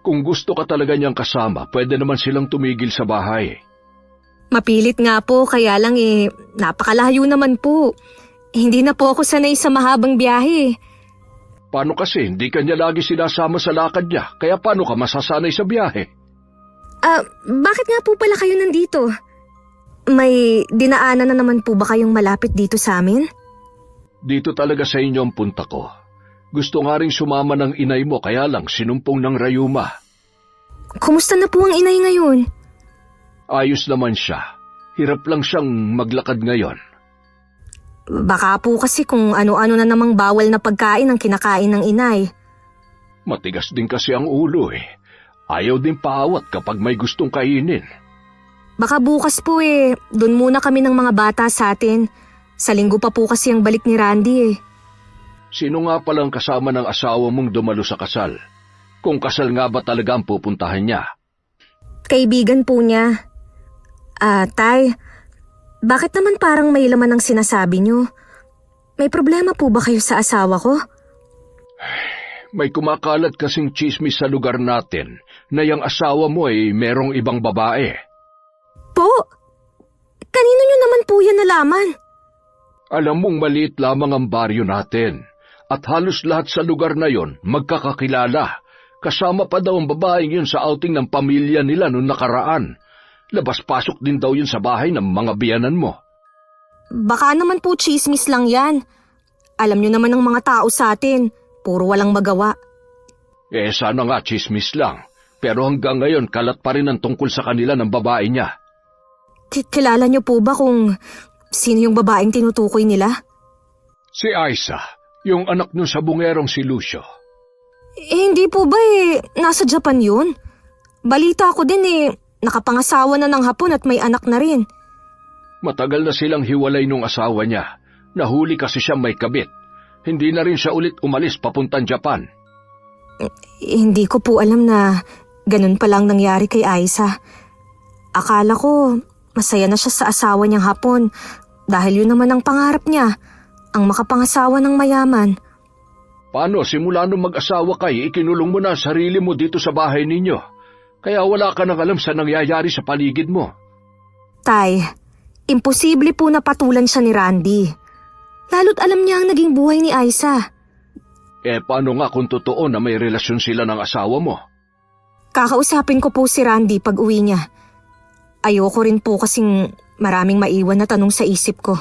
Kung gusto ka talaga niyang kasama, pwede naman silang tumigil sa bahay. Mapilit nga po, kaya lang eh, napakalayo naman po. Hindi na po ako sanay sa mahabang biyahe. Paano kasi hindi ka niya lagi sinasama sa lakad niya, kaya paano ka masasanay sa biyahe? Bakit nga po pala kayo nandito? May dinaanan na naman po ba kayong malapit dito sa amin? Dito talaga sa inyo ang punta ko. Gusto nga rin sumama ng inay mo, kaya lang sinumpong ng rayuma. Kumusta na po ang inay ngayon? Ayos naman siya. Hirap lang siyang maglakad ngayon. Baka po kasi kung ano-ano na namang bawal na pagkain ang kinakain ng inay. Matigas din kasi ang ulo eh. Ayaw din paawat kapag may gustong kainin. Baka bukas po eh, dun muna kami ng mga bata sa atin. Sa linggo pa po kasi ang balik ni Randy eh. Sino nga palang kasama ng asawa mong dumalo sa kasal? Kung kasal nga ba talaga ang pupuntahan niya? Kaibigan po niya. Tay, bakit naman parang may laman ang sinasabi niyo? May problema po ba kayo sa asawa ko? May kumakalat kasing tsismis sa lugar natin na yung asawa mo ay merong ibang babae. Po? Kanino niyo naman po yan nalaman? Alam mong maliit lamang ang baryo natin at halos lahat sa lugar na yon magkakakilala. Kasama pa daw ang babaeng yun sa outing ng pamilya nila noong nakaraan. Labas-pasok din daw yun sa bahay ng mga biyanan mo. Baka naman po chismis lang yan. Alam niyo naman ng mga tao sa atin, puro walang magawa. Sana nga chismis lang. Pero hanggang ngayon kalat pa rin ang tungkol sa kanila ng babae niya. Kilala niyo po ba kung sino yung babaeng tinutukoy nila? Si Aiza, yung anak nung sabungerong si Lucio. Hindi po ba nasa Japan yun? Balita ko din nakapangasawa na ng Hapon at may anak na rin. Matagal na silang hiwalay nung asawa niya. Nahuli kasi siya may kabit. Hindi na rin siya ulit umalis papuntang Japan. Hindi ko po alam na ganun palang nangyari kay Aiza. Akala ko masaya na siya sa asawa niyang Hapon dahil yun naman ang pangarap niya, ang makapangasawa ng mayaman. Paano simula nung mag-asawa kayo, ikinulong mo na ang sarili mo dito sa bahay ninyo? Kaya wala ka nang alam sa nangyayari sa paligid mo. Tay, imposible po na patulan siya ni Randy. Lalo't alam niya ang naging buhay ni Aiza. Paano nga kung totoo na may relasyon sila ng asawa mo? Kakausapin ko po si Randy pag uwi niya. Ayoko rin po kasing maraming maiwan na tanong sa isip ko.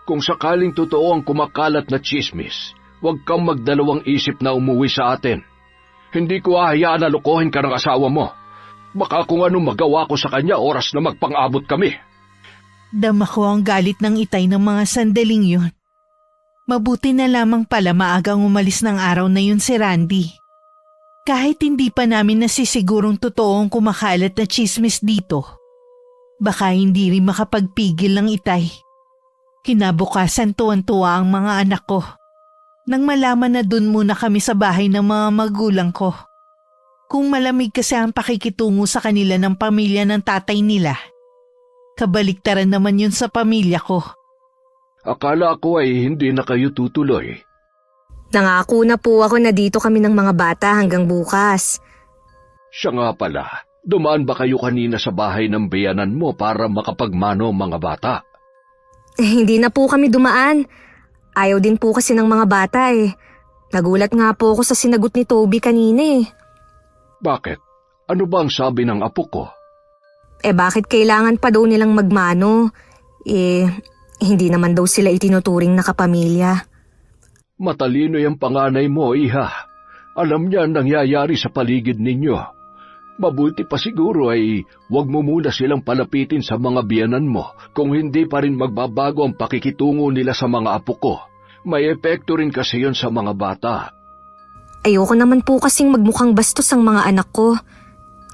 Kung sakaling totoo ang kumakalat na tsismis, huwag kang magdalawang isip na umuwi sa atin. Hindi ko hahayaan na lokohin ka ng asawa mo. Baka kung anong magawa ko sa kanya oras na magpang-abot kami. Dama ko ang galit ng Itay ng mga sandaling yun. Mabuti na lamang pala maagang umalis ng araw na yun si Randy. Kahit hindi pa namin nasisigurong totoong kumakalat na chismis dito, baka hindi rin makapagpigil ng Itay. Kinabukasan tuwan-tuwa ang mga anak ko nang malaman na dun muna kami sa bahay ng mga magulang ko. Kung malamig kasi ang pakikitungo sa kanila ng pamilya ng tatay nila, kabaliktaran naman yun sa pamilya ko. Akala ko ay hindi na kayo tutuloy. Nangako na po ako na dito kami ng mga bata hanggang bukas. Siya nga pala, dumaan ba kayo kanina sa bahay ng biyanan mo para makapagmano ang mga bata? Hindi na po kami dumaan. Ayaw din po kasi ng mga bata Nagulat nga po ako sa sinagot ni Toby kanina Bakit? Ano ba ang sabi ng apo ko? Bakit kailangan pa daw nilang magmano? Hindi naman daw sila itinuturing na kapamilya. Matalino yung panganay mo, iha. Alam niya ang nangyayari sa paligid ninyo. Mabuti pa siguro ay huwag mo muna silang palapitin sa mga biyanan mo kung hindi pa rin magbabago ang pakikitungo nila sa mga apo ko. May epekto rin kasi yon sa mga bata. Ayoko naman po kasing magmukhang bastos ang mga anak ko.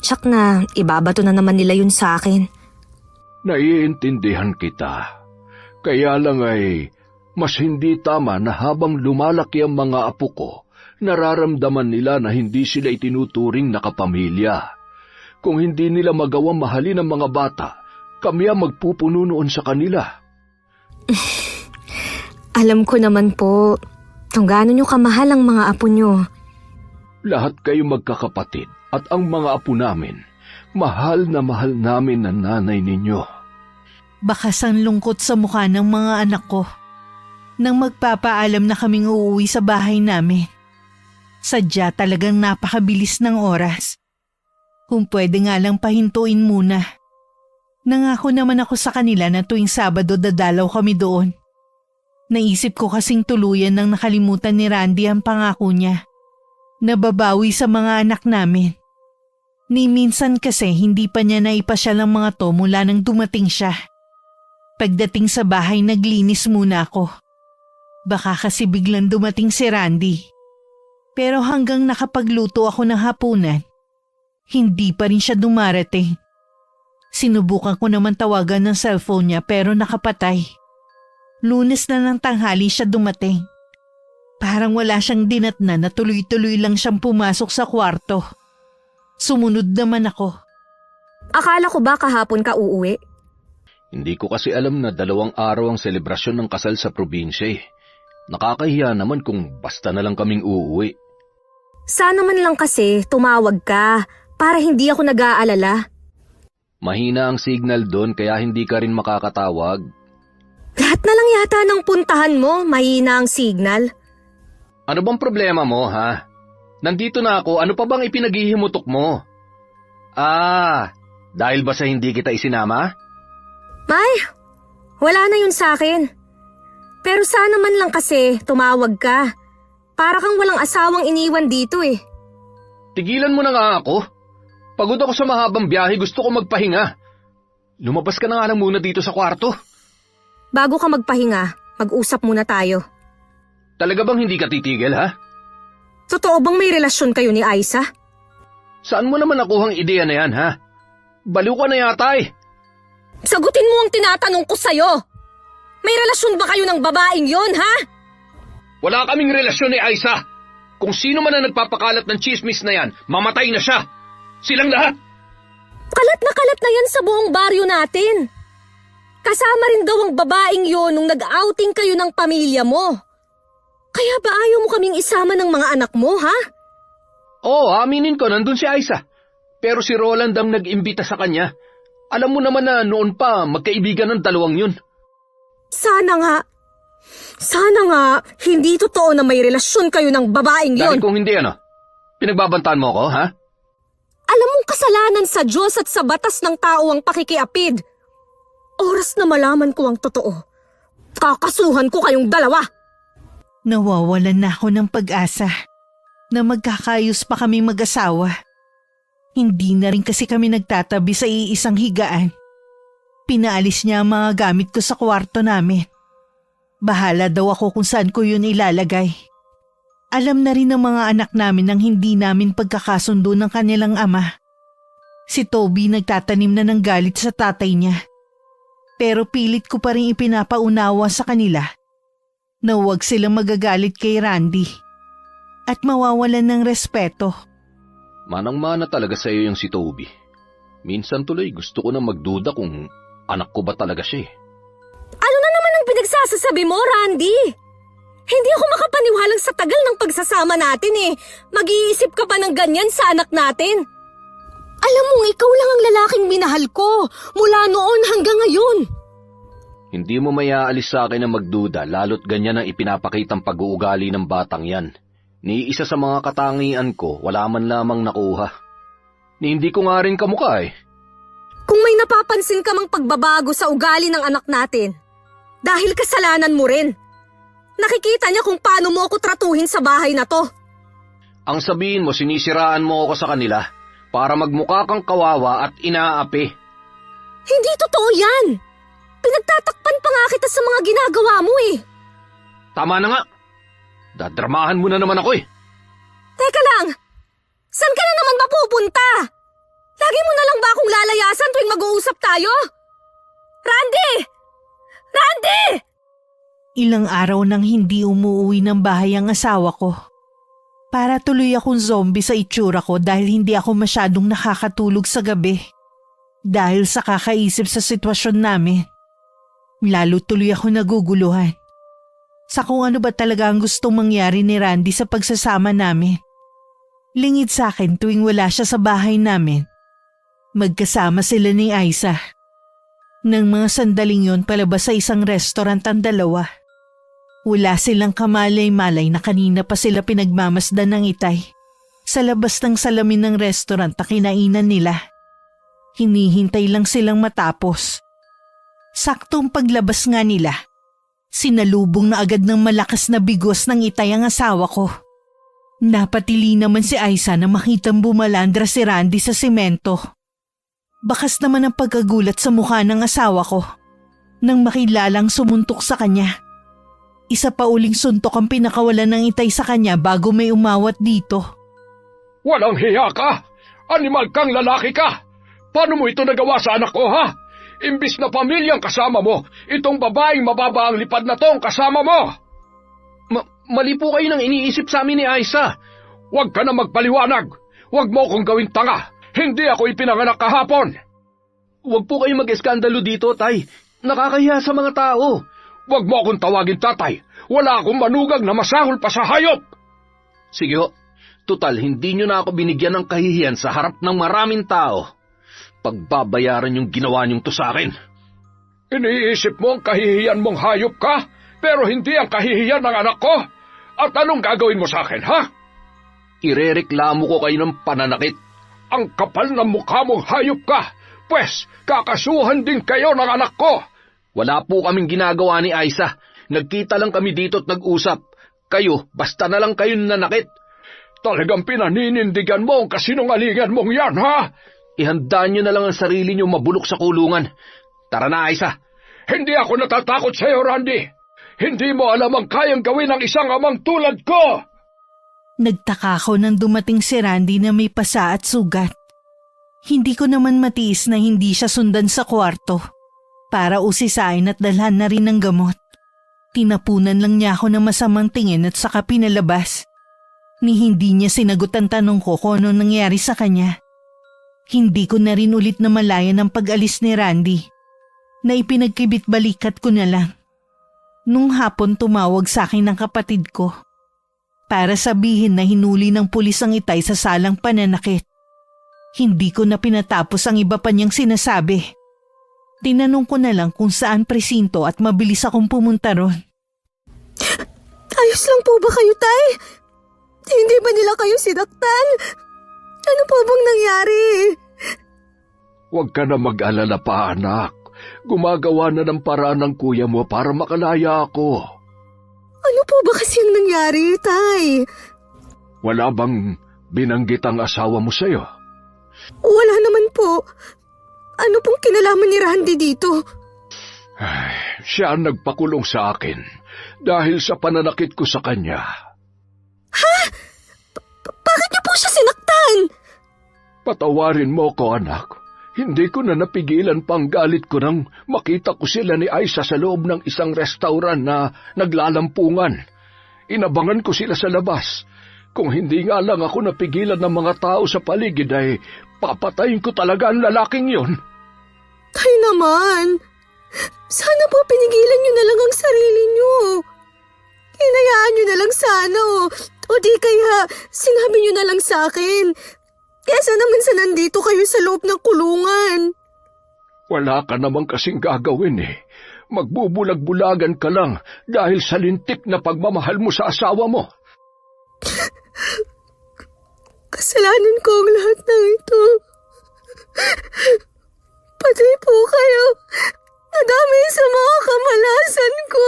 Tsak na ibabato na naman nila yun sa akin. Naiintindihan kita. Kaya lang ay mas hindi tama na habang lumalaki ang mga apo ko, nararamdaman nila na hindi sila itinuturing na kapamilya. Kung hindi nila magawang mahalin ang mga bata, kami ang magpupuno noon sa kanila. Alam ko naman po kung gaano nyo kamahal ang mga apo nyo. Lahat kayo magkakapatid at ang mga apo namin, mahal na mahal namin ang nanay ninyo. Bakas ang lungkot sa mukha ng mga anak ko nang magpapaalam na kaming uuwi sa bahay namin. Sadya talagang napakabilis ng oras. Kung pwede nga lang pahintuin muna. Nangako naman ako sa kanila na tuwing Sabado dadalaw kami doon. Naisip ko kasing tuluyan nang nakalimutan ni Randy ang pangako niya. Nababawi sa mga anak namin. Ni minsan kasi hindi pa niya naipasyal ang mga to mula nang dumating siya. Pagdating sa bahay naglinis muna ako. Baka kasi biglang dumating si Randy. Pero hanggang nakapagluto ako ng hapunan, hindi pa rin siya dumarating. Sinubukan ko naman tawagan ng cellphone niya pero nakapatay. Lunes na ng tanghali siya dumating. Parang wala siyang dinatnan na tuloy-tuloy lang siyang pumasok sa kwarto. Sumunod naman ako. Akala ko ba kahapon ka uuwi? Hindi ko kasi alam na 2 araw ang selebrasyon ng kasal sa probinsya. Nakakahiya naman kung basta na lang kaming uuwi. Sana man lang kasi tumawag ka para hindi ako nag-aalala. Mahina ang signal doon kaya hindi ka rin makakatawag. Lahat na lang yata ng puntahan mo, mahina ang signal. Ano bang problema mo, ha? Nandito na ako, ano pa bang ipinaghihimutok mo? Dahil ba sa hindi kita isinama? Ay, wala na yun sa akin. Pero sana man lang kasi tumawag ka. Para kang walang asawang iniwan dito Tigilan mo na nga ako. Pagod ako sa mahabang biyahe, gusto ko magpahinga. Lumabas ka na nga lang muna dito sa kwarto. Bago ka magpahinga, mag-usap muna tayo. Talaga bang hindi ka titigil, ha? Totoo bang may relasyon kayo ni Aiza? Saan mo naman nakuhang ideya na yan, ha? Baliw ka na yata eh. Sagutin mo ang tinatanong ko sa'yo. May relasyon ba kayo ng babaeng yon, ha? Wala kaming relasyon ni Aiza. Kung sino man ang nagpapakalat ng chismis na yan, mamatay na siya. Silang lahat. Kalat na yan sa buong baryo natin. Kasama rin daw ang babaeng yon nung nag-outing kayo ng pamilya mo. Kaya ba ayaw mo kaming isama ng mga anak mo, ha? Oo, aminin ko, nandun si Aiza. Pero si Roland ang nag-imbita sa kanya. Alam mo naman na noon pa, magkaibigan ng dalawang yun. Sana nga, hindi totoo na may relasyon kayo ng babaeng yon. Dahil kung hindi, pinagbabantaan mo ako, ha? Alam mong kasalanan sa Diyos at sa batas ng tao ang pakikiapid. Oras na malaman ko ang totoo. Kakasuhan ko kayong dalawa. Nawawalan na ako ng pag-asa na magkakayos pa kami mag-asawa. Hindi na rin kasi kami nagtatabi sa iisang higaan. Pinaalis niya ang mga gamit ko sa kwarto namin. Bahala daw ako kung saan ko yun ilalagay. Alam na rin ng mga anak namin ang hindi namin pagkakasundo ng kanilang ama. Si Toby nagtatanim na ng galit sa tatay niya. Pero pilit ko pa rin ipinapaunawa sa kanila na huwag silang magagalit kay Randy at mawawalan ng respeto. Manang-mana talaga sa iyo yung si Toby. Minsan tuloy gusto ko na magduda kung anak ko ba talaga siya. Ano na naman ang pinagsasasabi mo, Randy? Hindi ako makapaniwalang sa tagal ng pagsasama natin eh. Mag-iisip ka pa ng ganyan sa anak natin. Alam mo, ikaw lang ang lalaking minahal ko mula noon hanggang ngayon. Hindi mo mayaalis sa akin na magduda lalo't ganyan ang ipinapakitang pag-uugali ng batang yan. Ni isa sa mga katangian ko, wala man lamang nakuha. Ni hindi ko nga rin kamukha eh. Kung may napapansin ka mang pagbabago sa ugali ng anak natin, dahil kasalanan mo rin. Nakikita niya kung paano mo ako tratuhin sa bahay na to. Ang sabihin mo, sinisiraan mo ako sa kanila para magmukha kang kawawa at inaapi. Hindi totoo yan. Pinagtatakpan pa nga kita sa mga ginagawa mo eh. Tama na nga. Dadramahan mo na naman ako eh. Teka lang, saan ka na naman mapupunta? Lagi mo na lang ba akong lalayasan tuwing mag-uusap tayo? Randy! Randy! Ilang araw nang hindi umuwi ng bahay ang asawa ko. Para tuloy akong zombie sa itsura ko dahil hindi ako masyadong nakakatulog sa gabi. Dahil sa kakaisip sa sitwasyon namin. Lalo tuloy ako naguguluhan. Sa kung ano ba talaga ang gustong mangyari ni Randy sa pagsasama namin. Lingid sa akin tuwing wala siya sa bahay namin. Magkasama sila ni Aiza. Nang mga sandaling yon palabas sa isang restaurant ang dalawa. Wala silang kamalay-malay na kanina pa sila pinagmamasdan ng itay. Sa labas ng salamin ng restaurant na kinainan nila. Hinihintay lang silang matapos. Saktong paglabas nga nila. Sinalubong na agad ng malakas na bigos ng itay ang asawa ko. Napatili naman si Aiza na makitang bumalandra si Randy sa semento. Bakas naman ang pagkagulat sa mukha ng asawa ko nang makilalang sumuntok sa kanya. Isa pa uling suntok ang pinakawalan ng itay sa kanya bago may umawat dito. Walang hiya ka! Animal kang lalaki ka! Paano mo ito nagawa sa anak ko, ha? Imbis na pamilyang kasama mo, itong babaeng mababa ang lipad na tong kasama mo! Mali po kayo nang iniisip sa amin ni Aiza. Huwag ka na magpaliwanag. Huwag mo akong gawin tanga. Hindi ako ipinanganak kahapon. Huwag po kayo mag-eskandalo dito, tay. Nakakahiya sa mga tao. Huwag mo akong tawagin tatay. Wala akong manugag na masahol pa sa hayop. Sige ho. Tutal, hindi nyo na ako binigyan ng kahihiyan sa harap ng maraming tao. Pagbabayaran yung ginawa nyong to sa akin. Iniisip mo ang kahihiyan mong hayop ka, pero hindi ang kahihiyan ng anak ko? At anong gagawin mo sa akin, ha? Irereklamo ko kayo ng pananakit. Ang kapal ng mukha mong hayop ka, pues kakasuhan din kayo ng anak ko. Wala po kaming ginagawa ni Aiza. Nagkita lang kami dito at nag-usap. Kayo, basta na lang kayo nanakit. Talagang pinaninindigan mo ang kasinungalingan mong yan, ha? Ihanda niyo na lang ang sarili niyo mabulok sa kulungan. Tara na, Aiza. Hindi ako natatakot sa'yo, Randy. Hindi mo alam ang kayang gawin ng isang amang tulad ko. Nagtaka ako nang dumating si Randy na may pasa at sugat. Hindi ko naman matiis na hindi siya sundan sa kwarto para usisain at dalhan na rin ng gamot. Tinapunan lang niya ako ng masamang tingin at saka pinalabas. Ni hindi niya sinagot ang tanong ko kung ano nangyari sa kanya. Hindi ko na rin ulit namalayan ang pag-alis ni Randy, na ipinagkibit-balikat ko na lang. Nung hapon tumawag sa akin ng kapatid ko para sabihin na hinuli ng pulis ang Itay sa salang pananakit. Hindi ko na pinatapos ang iba pa niyang sinasabi. Tinanong ko na lang kung saan presinto at mabilis akong pumunta ron. Ayos lang po ba kayo, Tay? Hindi ba nila kayo sinaktan? Ano po bang nangyari? Huwag ka na mag-alala pa, anak. Gumagawa na ng paraan ng kuya mo para makalaya ako. Ano po ba kasi ang nangyari, Tay? Wala bang binanggit ang asawa mo sa'yo? Wala naman po. Ano pong kinalaman ni Randy dito? Ay, siya ang nagpakulong sa akin dahil sa pananakit ko sa kanya. Bakit niyo po siya sinaktan? Patawarin mo ko, anak. Hindi ko na napigilan pang galit ko nang makita ko sila ni Aiza sa loob ng isang restaurant na naglalampungan. Inabangan ko sila sa labas. Kung hindi nga lang ako napigilan ng mga tao sa paligid ay papatayin ko talaga ang lalaking yon. Tay naman, sana po pinigilan niyo na lang ang sarili niyo. Hinayaan niyo na lang sana o di kaya sinabi niyo na lang sa akin. Kesa naman sa nandito kayo sa loob ng kulungan. Wala ka namang kasing gagawin eh. Magbubulag-bulagan ka lang dahil sa lintik na pagmamahal mo sa asawa mo. Kasalanan ko ang lahat ng ito. Pati po kayo. Nadami sa mga kamalasan ko.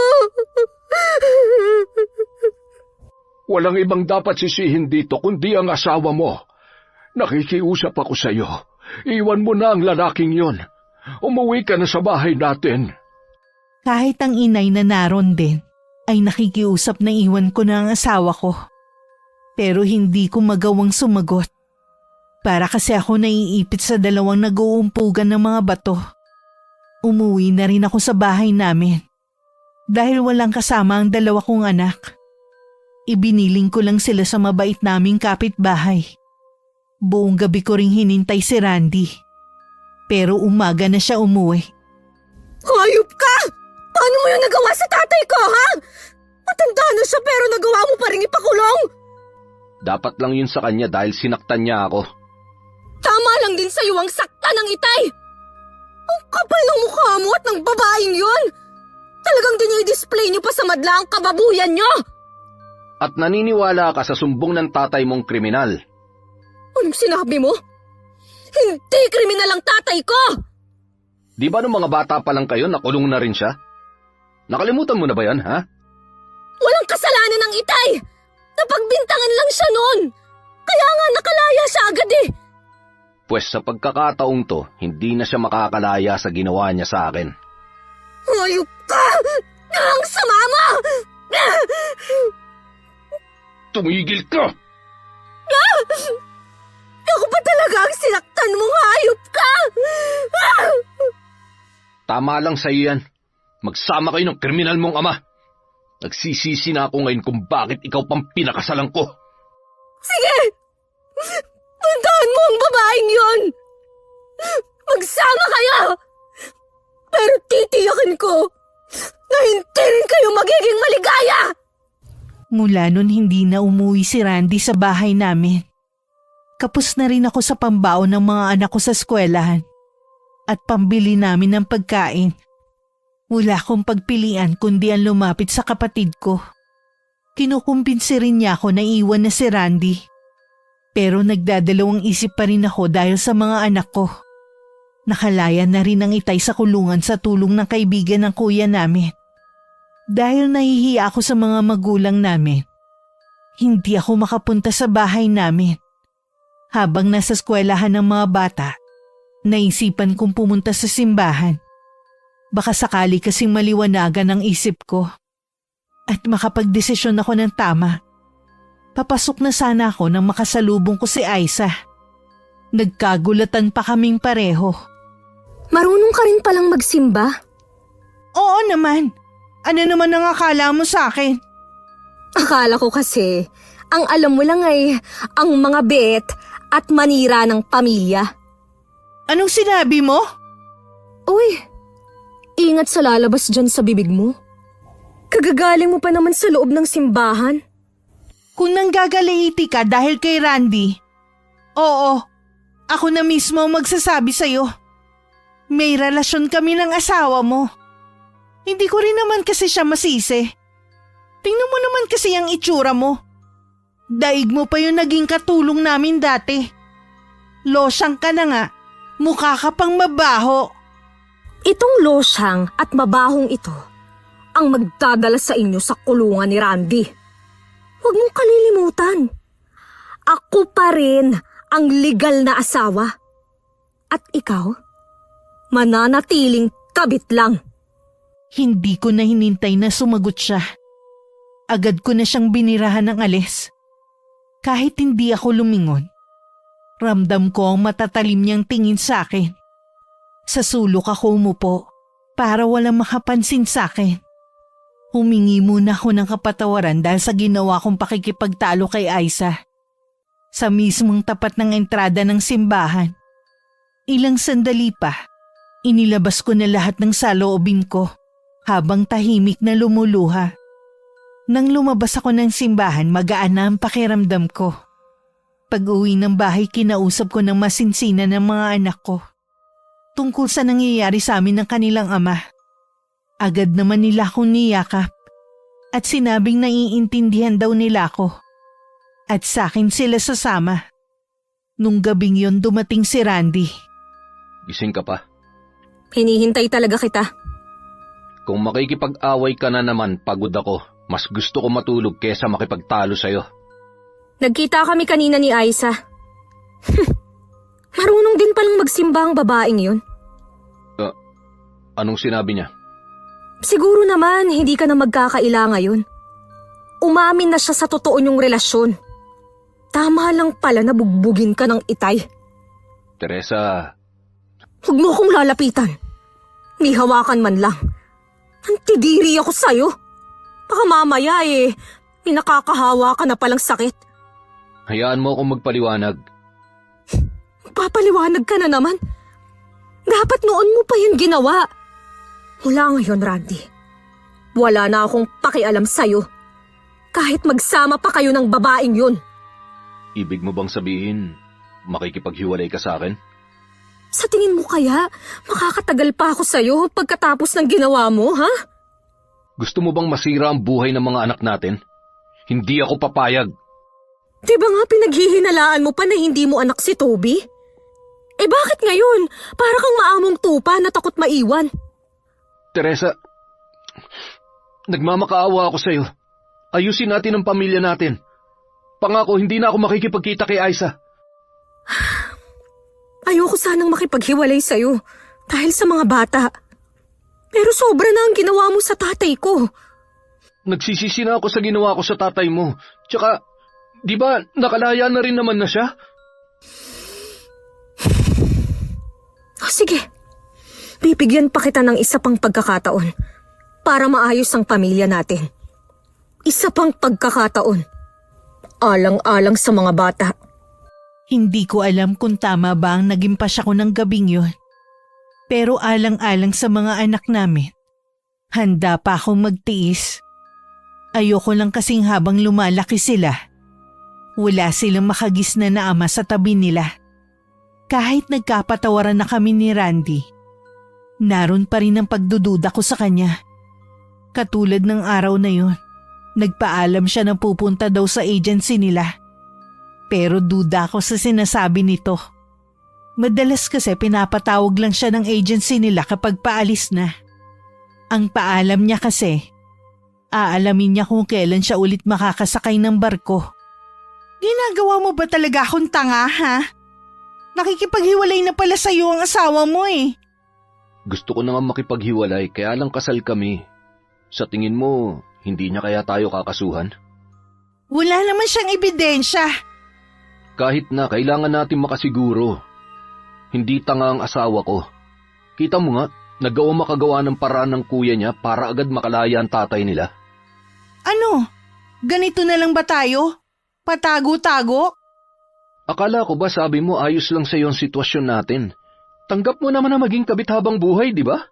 Walang ibang dapat sisihin dito kundi ang asawa mo. Nakikiusap ako sa iyo. Iwan mo na ang lalaking yon. Umuwi ka na sa bahay natin. Kahit ang inay na naroon din, ay nakikiusap na iwan ko na ang asawa ko. Pero hindi ko magawang sumagot. Para kasi ako naiipit sa dalawang nag-uumpugan ng mga bato. Umuwi na rin ako sa bahay namin. Dahil walang kasama ang dalawa kong anak. Ibiniling ko lang sila sa mabait naming kapitbahay. Buong gabi ko ring hinintay si Randy. Pero umaga na siya umuwi. Hayop ka! Paano mo yung nagawa sa tatay ko, ha? Matanda na siya pero nagawa mo pa rin ipakulong. Dapat lang yun sa kanya dahil sinaktan niya ako. Tama lang din sa'yo ang sakta ng Itay. Ang kapal ng mukha mo at ng babaeng yun. Talagang dinidisplay niyo pa sa madla ang kababuyan niyo. At naniniwala ka sa sumbong ng tatay mong kriminal. Anong sinabi mo? Hindi kriminal ang tatay ko! Di ba nung mga bata pa lang kayo nakulong na rin siya? Nakalimutan mo na ba yan, ha? Walang kasalanan ng Itay! Napagbintangan lang siya noon! Kaya nga nakalaya siya agad eh! Pwes sa pagkakataong to, hindi na siya makakalaya sa ginawa niya sa akin. Hayop ka! Ang sama mo! Tumigil ka! Ako ba talaga ang sinaktan mong hayop ka? Tama lang sa'yo yan. Magsama kayo ng kriminal mong ama. Nagsisisi na ako ngayon kung bakit ikaw pang pinakasalan ko. Sige! Puntahan mo ang babaeng yon! Magsama kayo! Pero titiyakin ko na hindi rin kayo magiging maligaya! Mula nun hindi na umuwi si Randy sa bahay namin. Kapos na rin ako sa pambaon ng mga anak ko sa eskwelahan at pambili namin ng pagkain. Wala akong pagpilian kundi ang lumapit sa kapatid ko. Kinukumbinsi rin niya ako na iwan na si Randy. Pero nagdadalawang isip pa rin ako dahil sa mga anak ko. Nakalaya na rin ang Itay sa kulungan sa tulong ng kaibigan ng kuya namin. Dahil nahihiya ako sa mga magulang namin, Hindi ako makapunta sa bahay namin. Habang nasa eskwelahan ng mga bata, naisipan kong pumunta sa simbahan. Baka sakali kasing maliwanagan ang isip ko at makapagdesisyon ako ng tama. Papasok na sana ako nang makasalubong ko si Aiza. Nagkagulatan pa kaming pareho. Marunong ka rin palang magsimba? Oo naman. Ano naman ang akala mo sa akin? Akala ko kasi, ang alam mo lang ay ang mga bet at manira ng pamilya. Anong sinabi mo? Uy, ingat sa lalabas dyan sa bibig mo. Kagagaling mo pa naman sa loob ng simbahan. Kung nanggagalaiti ka dahil kay Randy, oo, ako na mismo ang magsasabi sa'yo. May relasyon kami ng asawa mo. Hindi ko rin naman kasi siya masisi. Tingnan mo naman kasi ang itsura mo. Daig mo pa yung naging katulong namin dati. Losyang ka na nga, mukha ka pang mabaho. Itong losyang at mabahong ito ang magdadala sa inyo sa kulungan ni Randy. Huwag mong kalilimutan. Ako pa rin ang legal na asawa. At ikaw, mananatiling kabit lang. Hindi ko na hinintay na sumagot siya. Agad ko na siyang binirahan ng alis. Kahit hindi ako lumingon, ramdam ko ang matatalim niyang tingin sa akin. Sa sulok ako umupo para walang makapansin sa akin. Humingi muna ako ng kapatawaran dahil sa ginawa kong pakikipagtalo kay Aiza. Sa mismong tapat ng entrada ng simbahan. Ilang sandali pa, inilabas ko na lahat ng saloobin ko habang tahimik na lumuluha. Nang lumabas ako ng simbahan, magaan na ang pakiramdam ko. Pag-uwi ng bahay, kinausap ko ng masinsinan ng mga anak ko tungkol sa nangyayari sa amin ng kanilang ama. Agad naman nila akong niyakap at sinabing naiintindihan daw nila ako at sa akin sila sasama. Nung gabing yon dumating si Randy. Gising ka pa? Hinihintay talaga kita. Kung makikipag-away ka na naman, pagod ako. Mas gusto ko matulog kesa makipagtalo sa'yo. Nagkita kami kanina ni Aiza. Marunong din palang magsimba ang babaeng yun. Anong sinabi niya? Siguro naman hindi ka na magkakaila ngayon. Umamin na siya sa totoo niyong relasyon. Tama lang pala na bugbugin ka ng itay. Teresa... Huwag mo akong lalapitan. May hawakan man lang. Antidiri ako sa'yo. Baka mamaya may nakakahawa ka na palang sakit. Hayaan mo akong magpaliwanag. Papaliwanag ka na naman. Dapat noon mo pa yun ginawa. Mula ngayon, Randy. Wala na akong pakialam sa'yo. Kahit magsama pa kayo ng babaeng yun. Ibig mo bang sabihin, makikipaghiwalay ka sa akin? Sa tingin mo kaya, makakatagal pa ako sa'yo pagkatapos ng ginawa mo, ha? Gusto mo bang masira ang buhay ng mga anak natin? Hindi ako papayag. Di ba nga pinaghihinalaan mo pa na hindi mo anak si Toby? Bakit ngayon? Para kang maamong tupa na takot maiwan. Teresa, nagmamakaawa ako sa'yo. Ayusin natin ang pamilya natin. Pangako, hindi na ako makikipagkita kay Aiza. Ayoko sanang makipaghiwalay sa'yo dahil sa mga bata. Pero sobra na ang ginawa mo sa tatay ko. Nagsisisi na ako sa ginawa ko sa tatay mo. Tsaka, di ba nakalaya na rin naman na siya? Sige, bibigyan pa kita ng isa pang pagkakataon para maayos ang pamilya natin. Isa pang pagkakataon. Alang-alang sa mga bata. Hindi ko alam kung tama ba ang naging pasya ko ng gabing yun. Pero alang-alang sa mga anak namin, handa pa akong magtiis. Ayoko lang kasing habang lumalaki sila, wala silang makagisna na ama sa tabi nila. Kahit nagkapatawaran na kami ni Randy, naroon pa rin ang pagdududa ko sa kanya. Katulad ng araw na yun, nagpaalam siya na pupunta daw sa agency nila. Pero duda ako sa sinasabi nito. Madalas kasi pinapatawag lang siya ng agency nila kapag paalis na. Ang paalam niya kasi, Aalamin niya kung kailan siya ulit makakasakay ng barko. Ginagawa mo ba talaga akong tanga, ha? Nakikipaghiwalay na pala sa'yo ang asawa mo eh. Gusto ko na nga makipaghiwalay kaya lang kasal kami. Sa tingin mo, hindi niya kaya tayo kakasuhan? Wala naman siyang ebidensya. Kahit na, kailangan natin makasiguro. Hindi tanga ang asawa ko. Kita mo nga, nagawa makagawa ng paraan ng kuya niya para agad makalaya ang tatay nila. Ano? Ganito na lang ba tayo? Patago-tago? Akala ko ba sabi mo ayos lang sa ang sitwasyon natin? Tanggap mo naman na maging kabit habang buhay, di ba?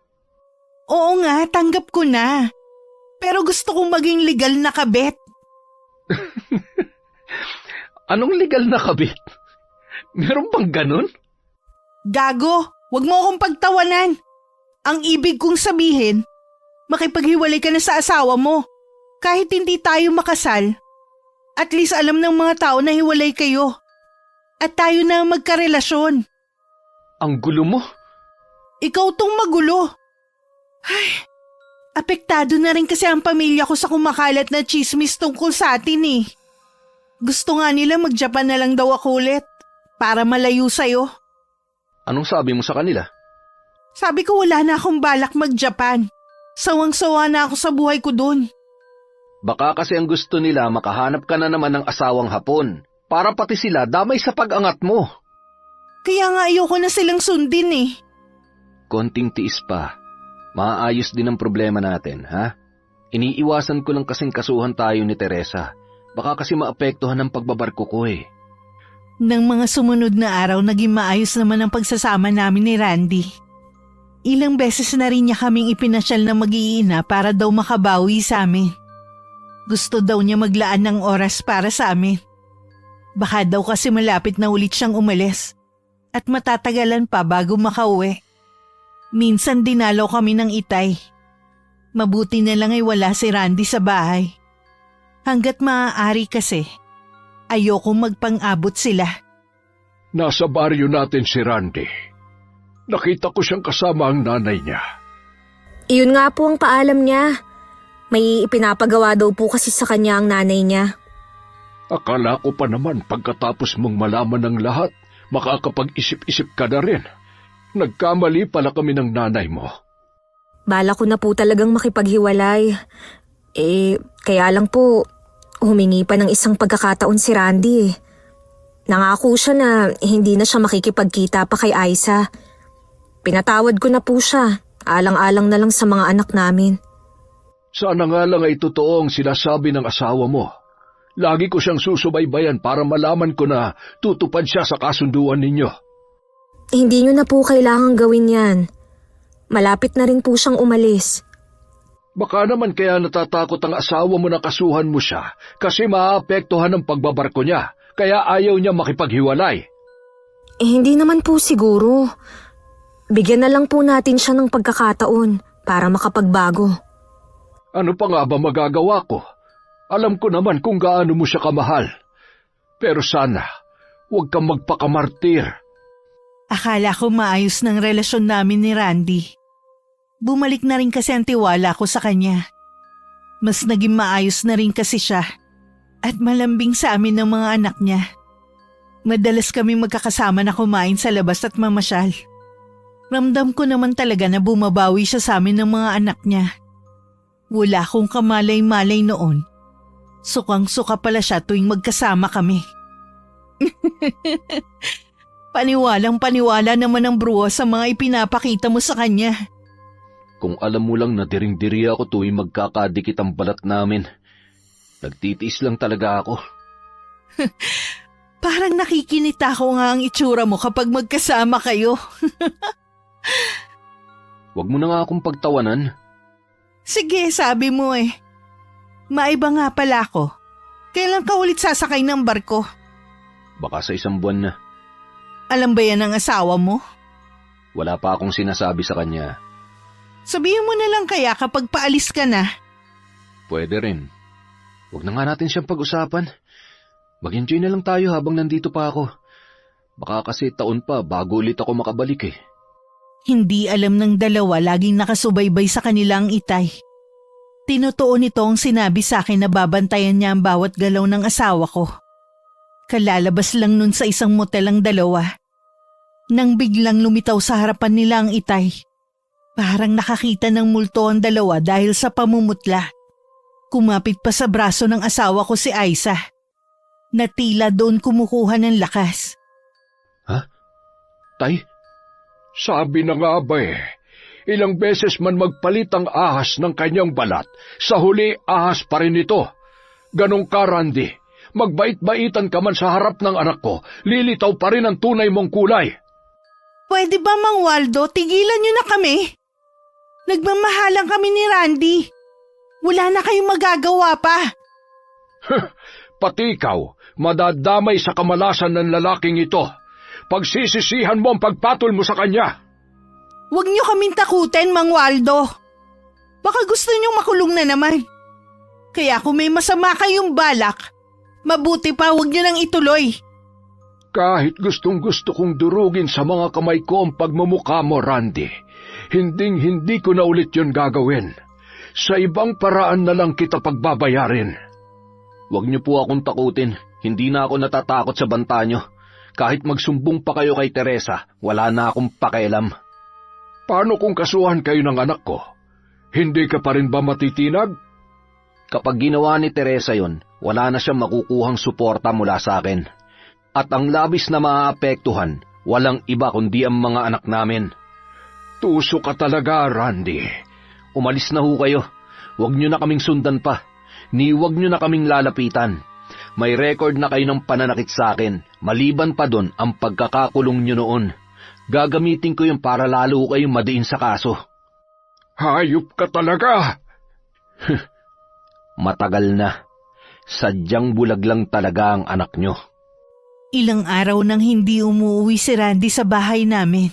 Oo nga, tanggap ko na. Pero gusto kong maging legal na kabit. Anong legal na kabit? Meron bang ganun? Gago, wag mo akong pagtawanan. Ang ibig kong sabihin, makipaghiwalay ka na sa asawa mo. Kahit hindi tayo makasal, at least alam ng mga tao na hiwalay kayo. At tayo na magkarelasyon. Ang gulo mo. Ikaw tong magulo. Ay, apektado na rin kasi ang pamilya ko sa kumakalat na chismis tungkol sa atin eh. Gusto nga nila mag-Japan na lang daw ako ulit para malayo sa'yo. Anong sabi mo sa kanila? Sabi ko wala na akong balak mag-Japan. Sawang-sawa na ako sa buhay ko dun. Baka kasi ang gusto nila makahanap ka na naman ng asawang Hapon para pati sila damay sa pag-angat mo. Kaya nga ayoko na silang sundin eh. Konting tiis pa. Maayos din ang problema natin, ha? Iniiwasan ko lang kasing kasuhan tayo ni Teresa. Baka kasi maapektuhan ang pagbabarko ko eh. Nang mga sumunod na araw, naging maayos naman ang pagsasama namin ni Randy. Ilang beses na rin niya kaming ipinasyal na mag-iina para daw makabawi sa amin. Gusto daw niya maglaan ng oras para sa amin. Baka daw kasi malapit na ulit siyang umalis at matatagalan pa bago makauwi. Minsan dinalaw kami ng itay. Mabuti na lang ay wala si Randy sa bahay. Hanggat maaari kasi, ayokong magpang-abot sila. Nasa baryo natin si Randy. Nakita ko siyang kasama ang nanay niya. Iyon nga po ang paalam niya. May ipinapagawa daw po kasi sa kanya ang nanay niya. Akala ko pa naman pagkatapos mong malaman ng lahat, makakapag-isip-isip ka na rin. Nagkamali pala kami ng nanay mo. Bala ko na po talagang makipaghiwalay. Kaya lang po, humingi pa ng isang pagkakataon si Randy eh. Nangako siya na hindi na siya makikipagkita pa kay Aiza. Pinatawad ko na po siya, alang-alang na lang sa mga anak namin. Sana nga lang ay totoo ang sinasabi ng asawa mo. Lagi ko siyang susubaybayan para malaman ko na tutupad siya sa kasunduan ninyo. Hindi niyo na po kailangang gawin yan. Malapit na rin po siyang umalis. Baka naman kaya natatakot ang asawa mo na kasuhan mo siya kasi maapektuhan ang pagbabarko niya, kaya ayaw niya makipaghiwalay. Hindi naman po siguro. Bigyan na lang po natin siya ng pagkakataon para makapagbago. Ano pa nga ba magagawa ko? Alam ko naman kung gaano mo siya kamahal. Pero sana, huwag kang magpakamartir. Akala ko maayos ng relasyon namin ni Randy. Bumalik na rin kasi ang tiwala ko sa kanya. Mas naging maayos na rin kasi siya at malambing sa amin ng mga anak niya. Madalas kami magkakasama na kumain sa labas at mamasyal. Ramdam ko naman talaga na bumabawi siya sa amin ng mga anak niya. Wala akong kamalay-malay noon. Sukang-suka pala siya tuwing magkasama kami. Paniwalang-paniwala naman ang bruwa sa mga ipinapakita mo sa kanya. Kung alam mo lang na diring-diri ako tuwing magkakadikit ang balat namin. Nagtitiis lang talaga ako. Parang nakikinita ko nga ang itsura mo kapag magkasama kayo. Huwag mo na nga akong pagtawanan. Sige, sabi mo eh. Maiba nga pala ako. Kailan ka ulit sasakay ng barko? Baka sa 1 buwan na. Alam ba yan ng asawa mo? Wala pa akong sinasabi sa kanya. Sabihin mo na lang kaya kapag paalis ka na. Pwede rin. Huwag na nga natin siyang pag-usapan. Mag-enjoy na lang tayo habang nandito pa ako. Baka kasi taon pa bago ulit ako makabalik eh. Hindi alam ng dalawa laging nakasubaybay sa kanilang itay. Tinutuon nito ang sinabi sa akin na babantayan niya ang bawat galaw ng asawa ko. Kalalabas lang nun sa isang motel ang dalawa. Nang biglang lumitaw sa harapan nila ang Itay. Parang nakakita ng multo ang dalawa dahil sa pamumutla. Kumapit pa sa braso ng asawa ko si Aiza. Na tila doon kumukuha ng lakas. Tay, sabi na nga ba ilang beses man magpalit ang ahas ng kanyang balat, sa huli ahas pa rin ito. Ganong ka, Randy. Magbait-baitan ka man sa harap ng anak ko, lilitaw pa rin ang tunay mong kulay. Pwede ba, Mang Waldo, tigilan niyo na kami? Nagmamahalan kami ni Randy. Wala na kayong magagawa pa. Pati ikaw, madadamay sa kamalasan ng lalaking ito. Pagsisisihan mo ang pagpatol mo sa kanya. Huwag niyo kaming takutin, Mang Waldo. Baka gusto niyong makulong na naman. Kaya kung may masama kayong balak, mabuti pa huwag niyo nang ituloy. Kahit gustong-gusto kong durugin sa mga kamay ko ang pagmumukha mo, Randy, hinding-hindi ko na ulit yun gagawin. Sa ibang paraan na lang kita pagbabayarin. Huwag niyo po akong takutin. Hindi na ako natatakot sa banta niyo. Kahit magsumbong pa kayo kay Teresa, wala na akong pakialam. Paano kung kasuhan kayo ng anak ko? Hindi ka pa rin ba matitinag? Kapag ginawa ni Teresa yon, wala na siyang makukuhang suporta mula sa akin. At ang labis na maaapektuhan, walang iba kundi ang mga anak namin. Tuso ka talaga, Randy. Umalis na ho kayo. Huwag niyo na kaming sundan pa. Ni huwag niyo na kaming lalapitan. May record na kayo ng pananakit sa akin. Maliban pa doon ang pagkakakulong niyo noon. Gagamitin ko yun para lalo kayong madiin sa kaso. Hayop ka talaga! Matagal na. Sadyang bulag lang talaga ang anak niyo. Ilang araw nang hindi umuwi si Randy sa bahay namin.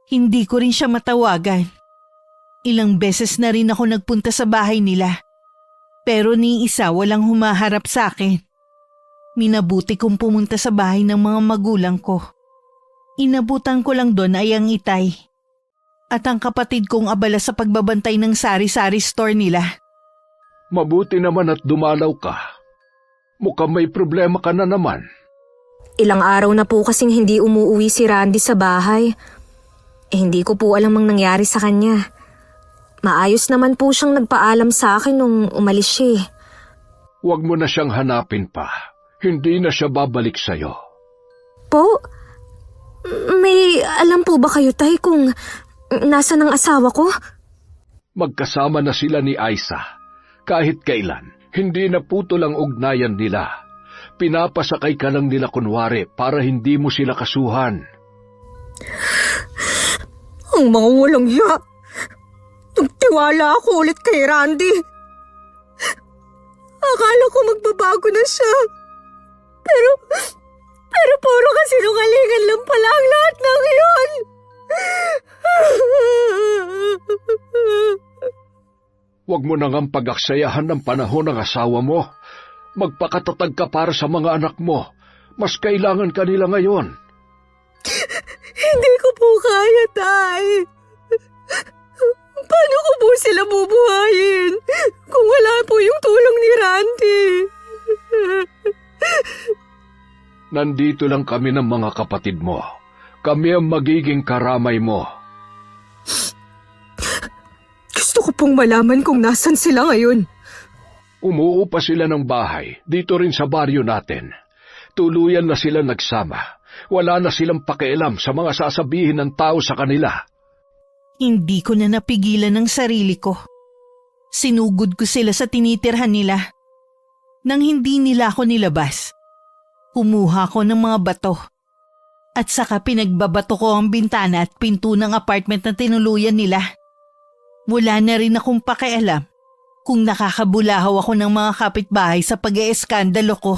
Hindi ko rin siya matawagan. Ilang beses na rin ako nagpunta sa bahay nila. Pero ni isa walang humaharap sa akin. Minabuti kong pumunta sa bahay ng mga magulang ko. Inabutan ko lang doon ay ang Itay. At ang kapatid kong abala sa pagbabantay ng sari-sari store nila. Mabuti naman at dumalaw ka. Mukhang may problema ka na naman. Ilang araw na po kasing hindi umuwi si Randy sa bahay. Hindi ko po alam ang nangyari sa kanya. Maayos naman po siyang nagpaalam sa akin nung umalis siya. Huwag mo na siyang hanapin pa. Hindi na siya babalik sa'yo. Po? May alam po ba kayo, Tay, kung nasa ng asawa ko? Magkasama na sila ni Aiza. Kahit kailan, hindi na putol ang ugnayan nila. Pinapasakay ka lang nila kunwari para hindi mo sila kasuhan. Ang mga walang iya. Nagtiwala ako ulit kay Randy. Akala ko magbabago na siya. Pero puro kasinungalingan lang pala ang lahat ng iyon. Huwag mo nang ang pag-aksayahan ng panahon ng asawa mo. Magpakatatag ka para sa mga anak mo. Mas kailangan ka nila ngayon. Hindi ko po kaya, Tay. Paano ko po sila bubuhayin kung wala po yung tulong ni Randy? Nandito lang kami ng mga kapatid mo. Kami ang magiging karamay mo. Gusto ko pong malaman kung nasan sila ngayon. Umuupa sila ng bahay, dito rin sa baryo natin. Tuluyan na sila nagsama. Wala na silang pakialam sa mga sasabihin ng tao sa kanila. Hindi ko na napigilan ang sarili ko. Sinugod ko sila sa tinitirhan nila. Nang hindi nila ako nilabas, kumuha ko ng mga bato. At saka pinagbabato ko ang bintana at pinto ng apartment na tinuluyan nila. Wala na rin akong pakialam kung nakakabulahaw ako ng mga kapitbahay sa pag-eeskandalo ko.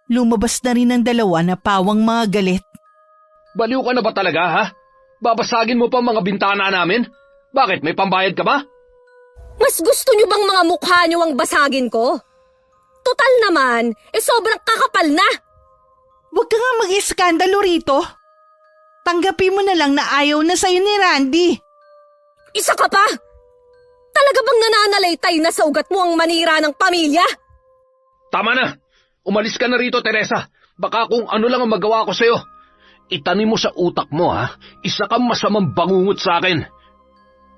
Lumabas na rin ang dalawa na pawang mga galit. Baliw ka na ba talaga, ha? Babasagin mo pa mga bintana namin? Bakit? May pambayad ka ba? Mas gusto niyo bang mga mukha niyo ang basagin ko? Total naman, sobrang kakapal na. Huwag ka nga mag-iskandalo rito. Tanggapin mo na lang na ayaw na sa'yo ni Randy. Isa ka pa! Talaga bang nananalaytay na sa ugat mo ang manira ng pamilya? Tama na! Umalis ka na rito, Teresa. Baka kung ano lang ang magawa ko sa'yo. Itanim mo sa utak mo, ha? Isa kang masamang bangungot sa akin.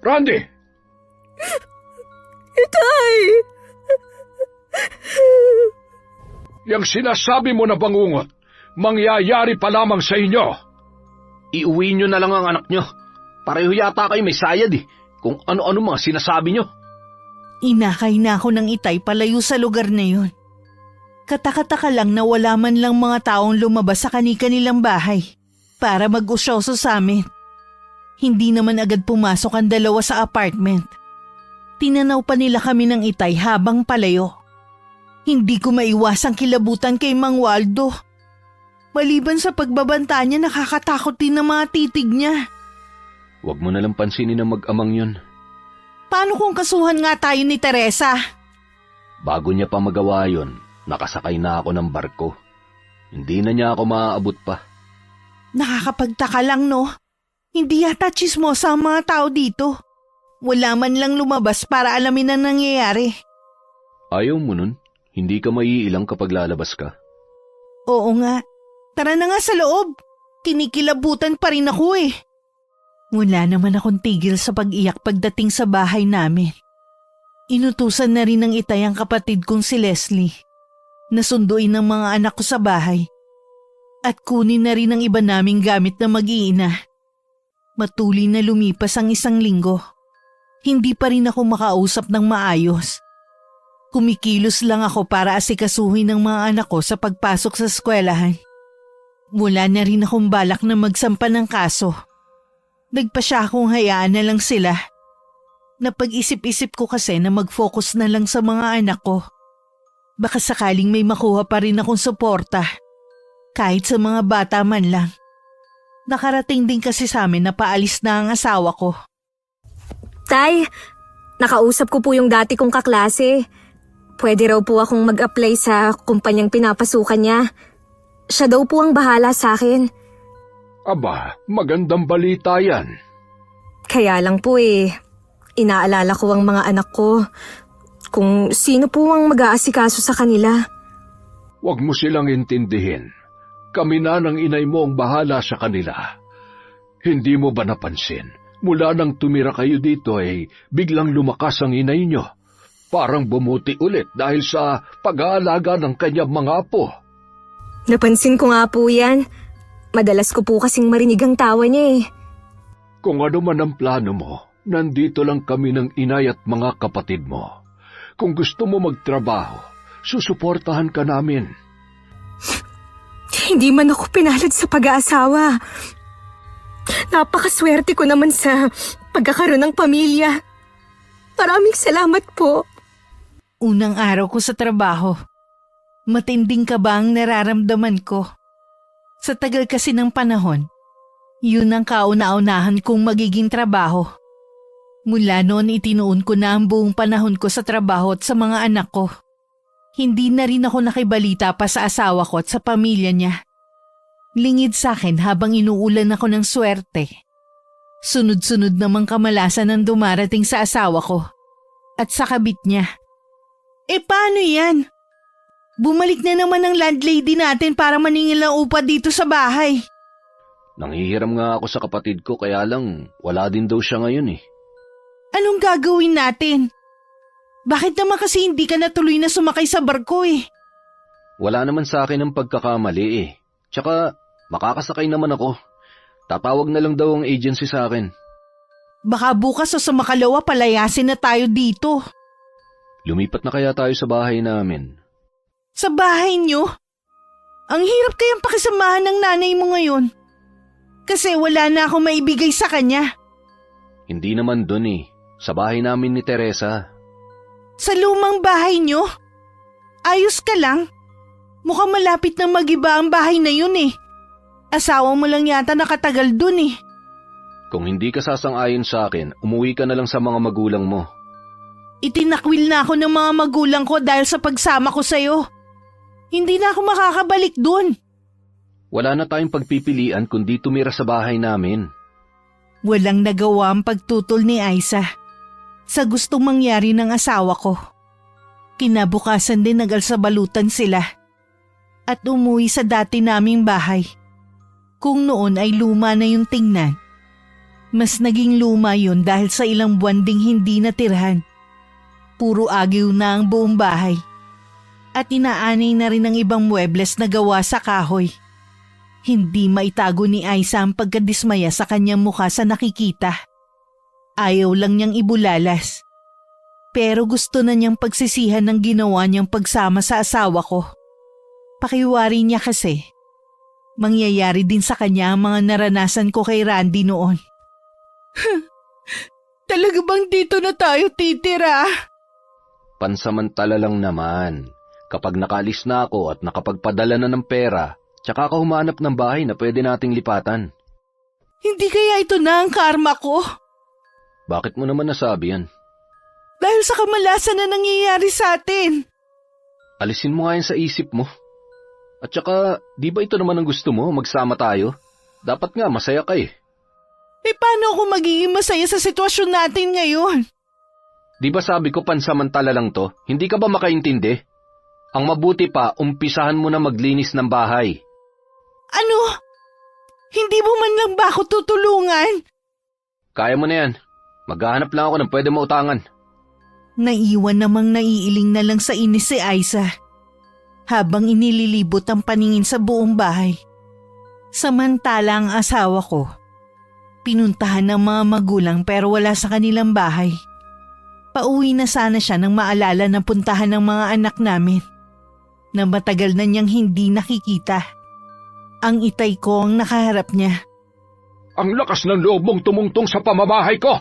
Randy! Itay! Yang sinasabi mo na bangungot, mangyayari pa lamang sa inyo. Iuwi nyo na lang ang anak nyo. Pareho yata kayo may sayad eh, kung ano-ano mga sinasabi nyo. Inakay na ako ng Itay palayo sa lugar na yun. Katakataka lang na wala man lang mga taong lumabas sa kani-kanilang bahay para mag-usyoso sa amin. Hindi naman agad pumasok ang dalawa sa apartment. Tinanaw pa nila kami ng Itay habang palayo. Hindi ko maiwasang kilabutan kay Mang Waldo. Maliban sa pagbabanta niya, nakakatakot din ang mga titig niya. Huwag mo nalang pansinin ang mag-amang yun. Paano kung kasuhan nga tayo ni Teresa? Bago niya pa magawa yun, nakasakay na ako ng barko. Hindi na niya ako maaabot pa. Nakakapagtaka lang, no? Hindi yata chismosa ang mga tao dito. Wala man lang lumabas para alamin ang nangyayari. Ayaw mo nun? Hindi ka maiilang kapag lalabas ka? Oo nga. Tara na nga sa loob. Kinikilabutan pa rin ako eh. Wala naman akong tigil sa pag-iyak pagdating sa bahay namin. Inutusan na rin ng Itay ang kapatid kong si Leslie. Nasunduin ng mga anak ko sa bahay. At kunin na rin ang iba naming gamit na mag-iina. Matuloy na lumipas ang 1 linggo. Hindi pa rin ako makausap ng maayos. Kumikilos lang ako para asikasuhin ng mga anak ko sa pagpasok sa eskwelahan. Wala na rin akong balak na magsampa ng kaso. Nagpasya akong hayaan na lang sila. Napag-isip-isip ko kasi na mag-focus na lang sa mga anak ko. Baka sakaling may makuha pa rin akong suporta. Kahit sa mga bata man lang. Nakarating din kasi sa amin na paalis na ang asawa ko. Tay, nakausap ko po yung dati kong kaklase. Pwede raw po akong mag-apply sa kumpanyang pinapasukan niya. Siya daw po ang bahala sa akin. Aba, magandang balita yan. Kaya lang po inaalala ko ang mga anak ko. Kung sino po ang mag-aasikaso sa kanila. Huwag mo silang intindihin. Kami na ng inay mo ang bahala sa kanila. Hindi mo ba napansin? Mula nang tumira kayo dito biglang lumakas ang inay nyo. Parang bumuti ulit dahil sa pag-aalaga ng kanyang mga apo. Napansin ko nga po yan. Madalas ko po kasing marinig ang tawa niya Kung ano man ang plano mo, nandito lang kami ng inay at mga kapatid mo. Kung gusto mo magtrabaho, susuportahan ka namin. Hindi man ako pinalad sa pag-aasawa. Napakaswerte ko naman sa pagkakaroon ng pamilya. Maraming salamat po. Unang araw ko sa trabaho. Matinding kaba ang nararamdaman ko. Sa tagal kasi ng panahon, yun ang kauna-unahan kong magiging trabaho. Mula noon itinuon ko na ang buong panahon ko sa trabaho at sa mga anak ko. Hindi na rin ako nakibalita pa sa asawa ko at sa pamilya niya. Lingid sa akin habang inuulan ako ng swerte. Sunod-sunod namang kamalasan ang dumarating sa asawa ko at sa kabit niya. Paano yan? Bumalik na naman ang landlady natin para maningil ng upa dito sa bahay. Nanghihiram nga ako sa kapatid ko kaya lang wala din daw siya ngayon Anong gagawin natin? Bakit naman kasi hindi ka natuloy na sumakay sa barko Wala naman sa akin ang pagkakamali Tsaka makakasakay naman ako. Tatawag na lang daw ang agency sa akin. Baka bukas o sa makalawa palayasin na tayo dito. Lumipat na kaya tayo sa bahay namin? Sa bahay niyo? Ang hirap kayang pakisamahan ng nanay mo ngayon. Kasi wala na ako maibigay sa kanya. Hindi naman dun Sa bahay namin ni Teresa. Sa lumang bahay niyo? Ayos ka lang? Mukhang malapit na mag-iba ang bahay na yun Asawa mo lang yata nakatagal dun Kung hindi ka sasang-ayon sa akin, umuwi ka na lang sa mga magulang mo. Itinakwil na ako ng mga magulang ko dahil sa pagsama ko sa'yo. Hindi na ako makakabalik dun. Wala na tayong pagpipilian kundi tumira sa bahay namin. Walang nagawa ang pagtutol ni Aiza. sa gustong mangyari ng asawa ko. Kinabukasan din nag-alsabalutan sila at umuwi sa dati naming bahay. Kung noon ay luma na yung tingnan, mas naging luma yun dahil sa ilang buwan ding hindi natirhan. Puro agiw na ang buong bahay at inaanay na rin ang ibang muebles na gawa sa kahoy. Hindi maitago ni Aiza ang pagkadismaya sa kanyang mukha sa nakikita. Ayaw lang niyang ibulalas. Pero gusto na niyang pagsisihan ng ginawa niyang pagsama sa asawa ko. Pakiwari niya kasi. Mangyayari din sa kanya ang mga naranasan ko kay Randy noon. Talaga bang dito na tayo titira? Pansamantala lang naman. Kapag nakaalis na ako at nakapagpadala na ng pera, tsaka ka humanap ng bahay na pwede nating lipatan. Hindi kaya ito na ang karma ko? Bakit mo naman nasabi yan? Dahil sa kamalasan na nangyayari sa atin. Alisin mo nga yan sa isip mo. At tsaka, di ba ito naman ang gusto mo, magsama tayo? Dapat nga, masaya ka eh. Paano ako magiging masaya sa sitwasyon natin ngayon? Di ba sabi ko pansamantala lang to? Hindi ka ba makaintindi? Ang mabuti pa, umpisahan mo na maglinis ng bahay. Ano? Hindi mo man lang ba ako tutulungan? Kaya mo na yan. Maghahanap lang ako ng pwede mo utangan. Naiwan namang naiiling na lang sa inis si Aiza habang inililibot ang paningin sa buong bahay. Samantala ang asawa ko, pinuntahan ng mga magulang pero wala sa kanilang bahay. Pauwi na sana siya nang maalala na puntahan ng mga anak namin na matagal na niyang hindi nakikita. Ang itay ko ang nakaharap niya. Ang lakas ng loob mong tumungtong sa pamamahay ko!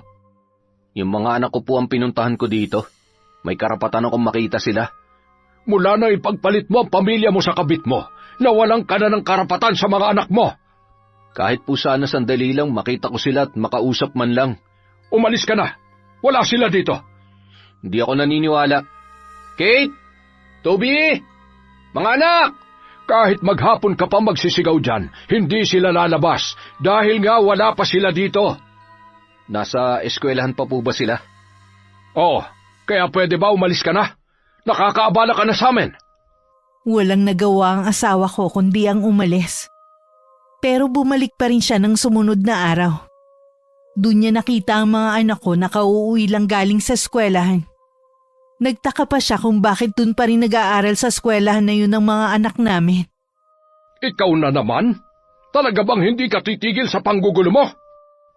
Yung mga anak ko po ang pinuntahan ko dito. May karapatan akong makita sila. Mula na ipagpalit mo ang pamilya mo sa kabit mo, nawalan ka na ng karapatan sa mga anak mo. Kahit po sana sandali lang makita ko sila at makausap man lang. Umalis ka na. Wala sila dito. Hindi ako naniniwala. Kate! Toby! Mga anak! Kahit maghapon ka pa magsisigaw dyan, hindi sila lalabas dahil nga wala pa sila dito. Nasa eskwelahan pa po ba sila? Oo, kaya pwede ba umalis ka na? Nakakaabala ka na sa amin. Walang nagawa ang asawa ko kundi ang umalis. Pero bumalik pa rin siya ng sumunod na araw. Doon niya nakita ang mga anak ko na kauuwi lang galing sa eskwelahan. Nagtaka pa siya kung bakit doon pa rin nag-aaral sa eskwelahan na yun ng mga anak namin. Ikaw na naman? Talaga bang hindi ka titigil sa panggugulo mo?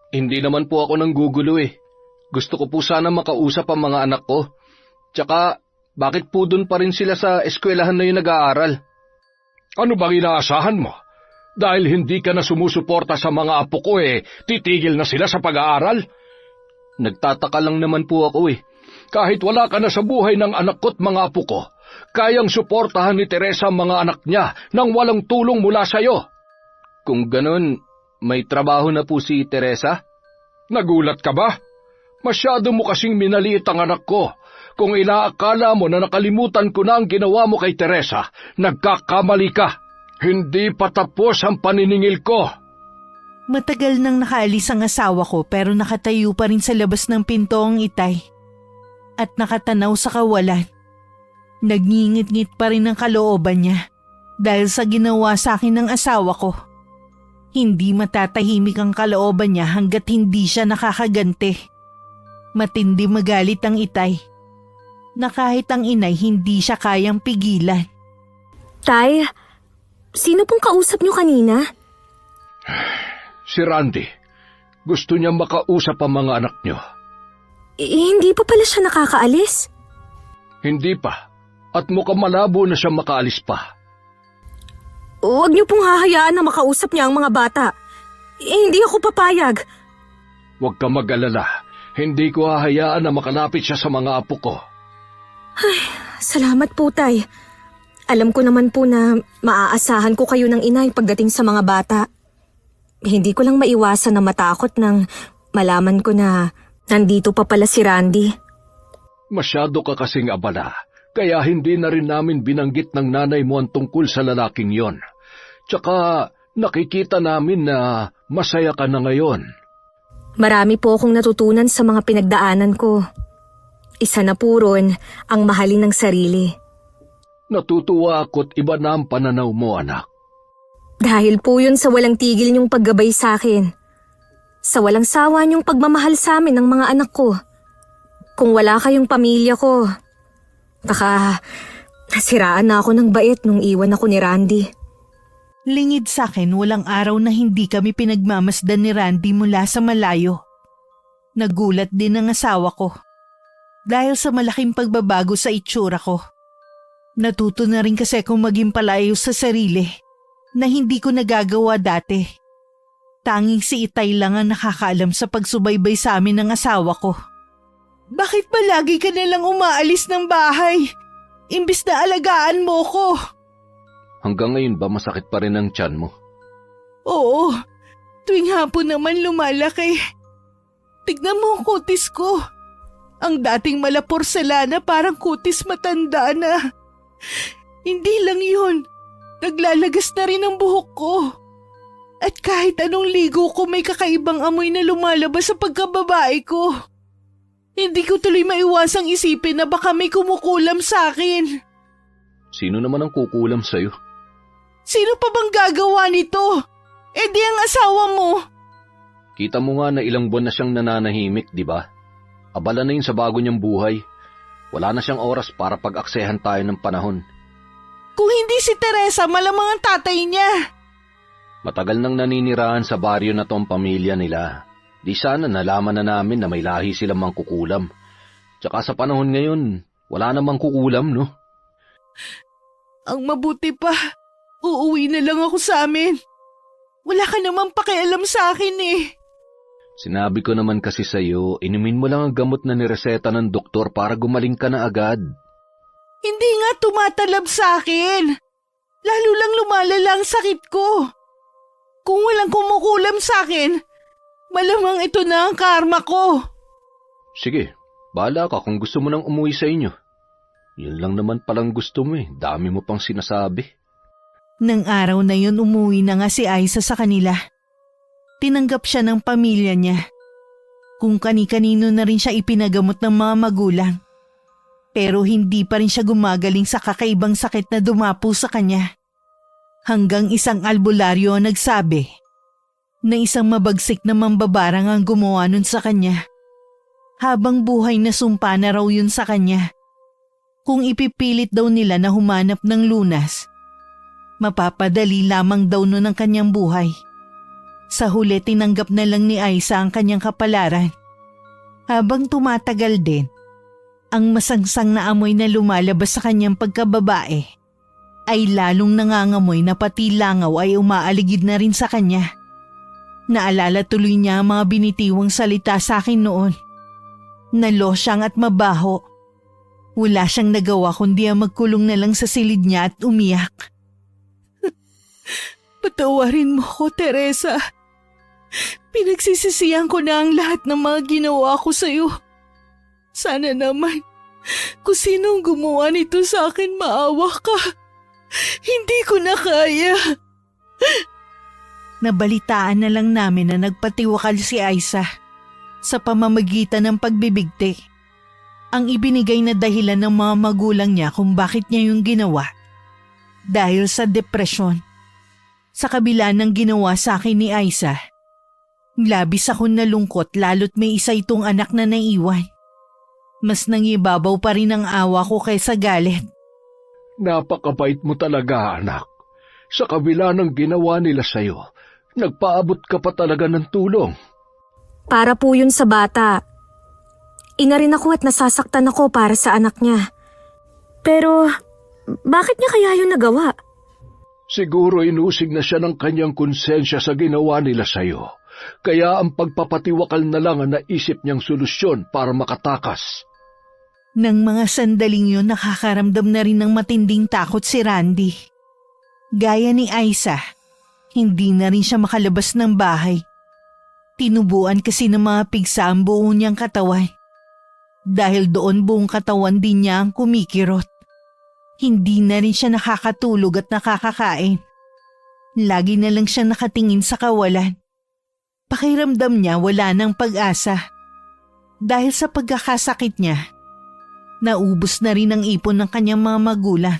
Hindi naman po ako nanggugulo eh. Gusto ko po sana makausap ang mga anak ko. Tsaka, bakit po doon pa rin sila sa eskwelahan na yun nag-aaral? Ano bang inaasahan mo? Dahil hindi ka na sumusuporta sa mga apo ko titigil na sila sa pag-aaral? Nagtataka lang naman po ako eh. Kahit wala ka na sa buhay ng anak ko't mga apo ko, kayang suportahan ni Teresa ang mga anak niya nang walang tulong mula sa'yo. Kung ganun, may trabaho na po si Teresa? Nagulat ka ba? Masyado mo kasing minaliit ang anak ko. Kung inaakala mo na nakalimutan ko na ang ginawa mo kay Teresa, nagkakamali ka. Hindi pa tapos ang paniningil ko. Matagal nang nakaalis ang asawa ko pero nakatayo pa rin sa labas ng pinto ang itay. At nakatanaw sa kawalan. Nagngingit-ngit pa rin ang kalooban niya dahil sa ginawa sa akin ng asawa ko. Hindi matatahimik ang kalooban niya hanggat hindi siya nakakaganti. Matindi magalit ang itay na kahit ang inay hindi siya kayang pigilan. Tay, sino pong kausap niyo kanina? Si Randy. Gusto niya makausap ang mga anak niyo. Hindi pa pala siya nakakaalis. Hindi pa. At mukhang malabo na siya makaalis pa. Huwag niyo pong hahayaan na makausap niya ang mga bata. Hindi ako papayag. Huwag ka mag-alala. Hindi ko hahayaan na makalapit siya sa mga apo ko. Ay, salamat po, Tay. Alam ko naman po na maaasahan ko kayo ng inay pagdating sa mga bata. Hindi ko lang maiwasan na matakot nang malaman ko na nandito pa pala si Randy. Masyado ka kasing abala. Kaya hindi na rin namin binanggit ng nanay mo ang tungkol sa lalaking yon. Tsaka nakikita namin na masaya ka na ngayon. Marami po akong natutunan sa mga pinagdaanan ko. isa na po ron ang mahalin ng sarili. Natutuwa ako't iba na ang pananaw mo, anak. Dahil po yun sa walang tigil niyong paggabay sa akin. Sa walang sawa niyong pagmamahal sa amin ng mga anak ko. Kung wala kayong pamilya ko, baka nasiraan na ako ng bait nung iwan ako ni Randy. Lingid sa akin, walang araw na hindi kami pinagmamasdan ni Randy mula sa malayo. Nagulat din ang asawa ko. Dahil sa malaking pagbabago sa itsura ko. Natuto na rin kasi akong maging palayo sa sarili na hindi ko nagagawa dati. Tanging si Itay lang ang nakakaalam sa pagsubaybay sa amin ng asawa ko. Bakit ba lagi ka nalang umaalis ng bahay? Imbis na alagaan mo ko. Hanggang ngayon ba masakit pa rin ang tiyan mo? Oo, tuwing hapon naman lumalaki. Tignan mo ang kutis ko. Ang dating mala porselana parang kutis matanda na. Hindi lang yun, naglalagas na rin ang buhok ko. At kahit anong ligo ko may kakaibang amoy na lumalabas sa pagkababae ko. Hindi ko tuloy maiwasang isipin na baka may kumukulam sa akin. Sino naman ang kukulam sa'yo? Sino pa bang gagawa nito? Eh di ang asawa mo. Kita mo nga na ilang buwan na siyang nananahimik, di ba? Abala na yun sa bago niyang buhay. Wala na siyang oras para pag-aksehan tayo ng panahon. Kung hindi si Teresa, malamang ang tatay niya. Matagal nang naninirahan sa baryo na to ang pamilya nila. Di sana nalaman na namin na may lahi silang mangkukulam. Tsaka sa panahon ngayon, wala namang kukulam, no? Ang mabuti pa, uuwi na lang ako sa amin. Wala ka namang pakialam sa akin eh. Sinabi ko naman kasi sa'yo, inumin mo lang ang gamot na nireseta ng doktor para gumaling ka na agad. Hindi nga tumatalab sa akin. Lalo lang lumalala ang sakit ko. Kung walang kumukulam sa akin, malamang ito na ang karma ko. Sige, bahala ka kung gusto mo nang umuwi sa inyo. Yun lang naman palang gusto mo eh, dami mo pang sinasabi. Nang araw na yun umuwi na nga si Aiza sa kanila. Tinanggap siya ng pamilya niya. Kung kani-kanino na rin siya ipinagamot ng mga magulang. Pero hindi pa rin siya gumagaling sa kakaibang sakit na dumapo sa kanya. Hanggang isang albularyo ang nagsabi na isang mabagsik na mambabarang ang gumawa nun sa kanya. Habang buhay na sumpa na raw yun sa kanya. Kung ipipilit daw nila na humanap ng lunas, mapapadali lamang daw nun ang kanyang buhay. Sa huli tinanggap na lang ni Aiza ang kanyang kapalaran. Habang tumatagal din, ang masangsang na amoy na lumalabas sa kanyang pagkababae ay lalong nangangamoy na pati langaw ay umaaligid na rin sa kanya. Naalala tuloy niya ang mga binitiwang salita sa akin noon. Nalosyang at mabaho. Wala siyang nagawa kundi ang magkulong na lang sa silid niya at umiyak. Patawarin mo ko, Teresa. Pinagsisisihan ko na ang lahat ng mga ginawa ko sa'yo. Sana naman, kung sinong gumawa nito sa akin, maawa ka. Hindi ko na kaya. Nabalitaan na lang namin na nagpatiwakal si Aiza sa pamamagitan ng pagbibigti. Ang ibinigay na dahilan ng mga magulang niya kung bakit niya yung ginawa. Dahil sa depresyon. Sa kabila ng ginawa sa akin ni Aiza, labis akong nalungkot lalo't may isa itong anak na naiwan. Mas nangibabaw pa rin ang awa ko kaysa galit. Napakabait mo talaga, anak. Sa kabila ng ginawa nila sa'yo, nagpaabot ka pa talaga ng tulong. Para po yun sa bata. Ina rin ako at nasasaktan ako para sa anak niya. Pero, bakit niya kaya yun nagawa? Siguro inusig na siya ng kanyang konsensya sa ginawa nila sa'yo. Kaya ang pagpapatiwakal na lang ang naisip niyang solusyon para makatakas. Nang mga sandaling yun, nakakaramdam na rin ng matinding takot si Randy. Gaya ni Aiza, hindi na rin siya makalabas ng bahay. Tinubuan kasi ng mga pigsa ang buo niyang katawan. Dahil doon buong katawan din niya ang kumikirot. Hindi na rin siya nakakatulog at nakakakain. Lagi na lang siya nakatingin sa kawalan. Pakiramdam niya wala ng pag-asa. Dahil sa pagkakasakit niya, Naubos na rin ang ipon ng kanyang mga magulang.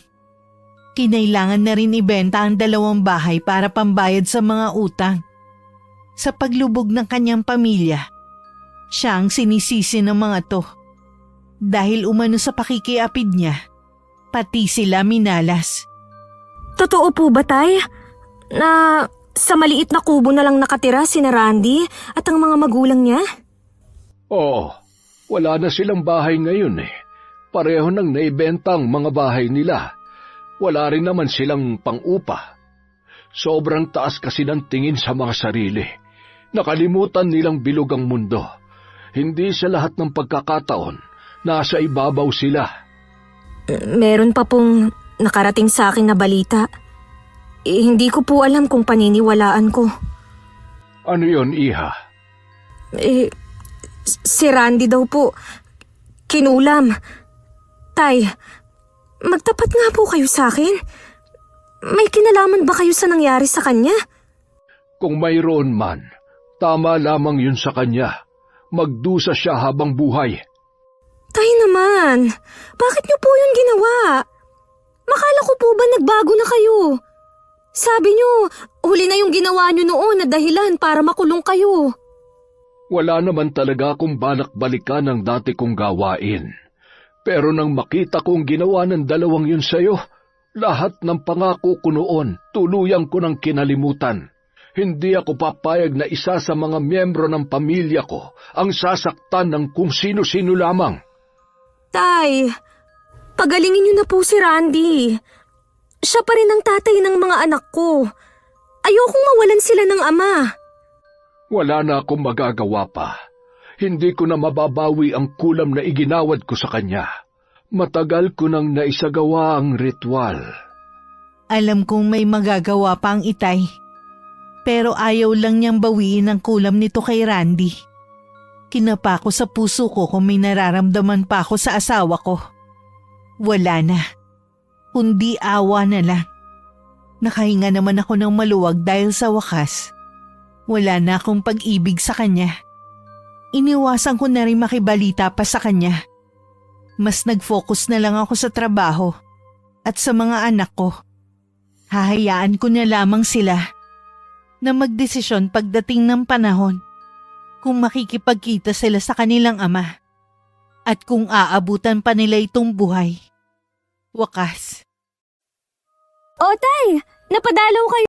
Kinailangan na rin ibenta ang 2 bahay para pambayad sa mga utang. Sa paglubog ng kanyang pamilya, siya ang sinisisi ng mga to. Dahil umano sa pakikiapid niya, pati sila minalas. Totoo po ba, Tay? Na sa maliit na kubo na lang nakatira sina Randy at ang mga magulang niya? Oo, wala na silang bahay ngayon eh. Pareho nang naibenta ang mga bahay nila. Wala rin naman silang pang-upa. Sobrang taas kasi ng tingin sa mga sarili. Nakalimutan nilang bilog ang mundo. Hindi sa lahat ng pagkakataon, nasa ibabaw sila. Meron pa pong nakarating sa akin na balita. Hindi ko po alam kung paniniwalaan ko. Ano yon, Iha? Si Randy daw po, kinulam. Tay, magtapat nga po kayo sa akin. May kinalaman ba kayo sa nangyari sa kanya? Kung mayroon man, tama lamang yun sa kanya. Magdusa siya habang buhay. Tay naman, bakit niyo po yun ginawa? Makala ko po ba nagbago na kayo? Sabi niyo, huli na yung ginawa niyo noon na dahilan para makulong kayo. Wala naman talaga akong balak balikan ang dati kong gawain. Pero nang makita kong ginawa ng 2 yun sa'yo, lahat ng pangako ko noon, tuluyang ko ng kinalimutan. Hindi ako papayag na isa sa mga miyembro ng pamilya ko ang sasaktan ng kung sino-sino lamang. Tay, pagalingin niyo na po si Randy. Siya pa rin ang tatay ng mga anak ko. Ayokong mawalan sila ng ama. Wala na akong magagawa pa. Hindi ko na mababawi ang kulam na iginawad ko sa kanya. Matagal ko nang naisagawa ang ritual. Alam kong may magagawa pa ang itay. Pero ayaw lang niyang bawiin ang kulam nito kay Randy. Kinapa ko sa puso ko kung may nararamdaman pa ako sa asawa ko. Wala na. Kundi awa na lang. Nakahinga naman ako ng maluwag dahil sa wakas, wala na akong pag-ibig sa kanya. Iniwasan ko na rin makibalita pa sa kanya. Mas nag-focus na lang ako sa trabaho at sa mga anak ko. Hahayaan ko na lamang sila na magdesisyon pagdating ng panahon kung makikipagkita sila sa kanilang ama at kung aabutan pa nila itong buhay. Wakas. O Tay, napadalaw kayo.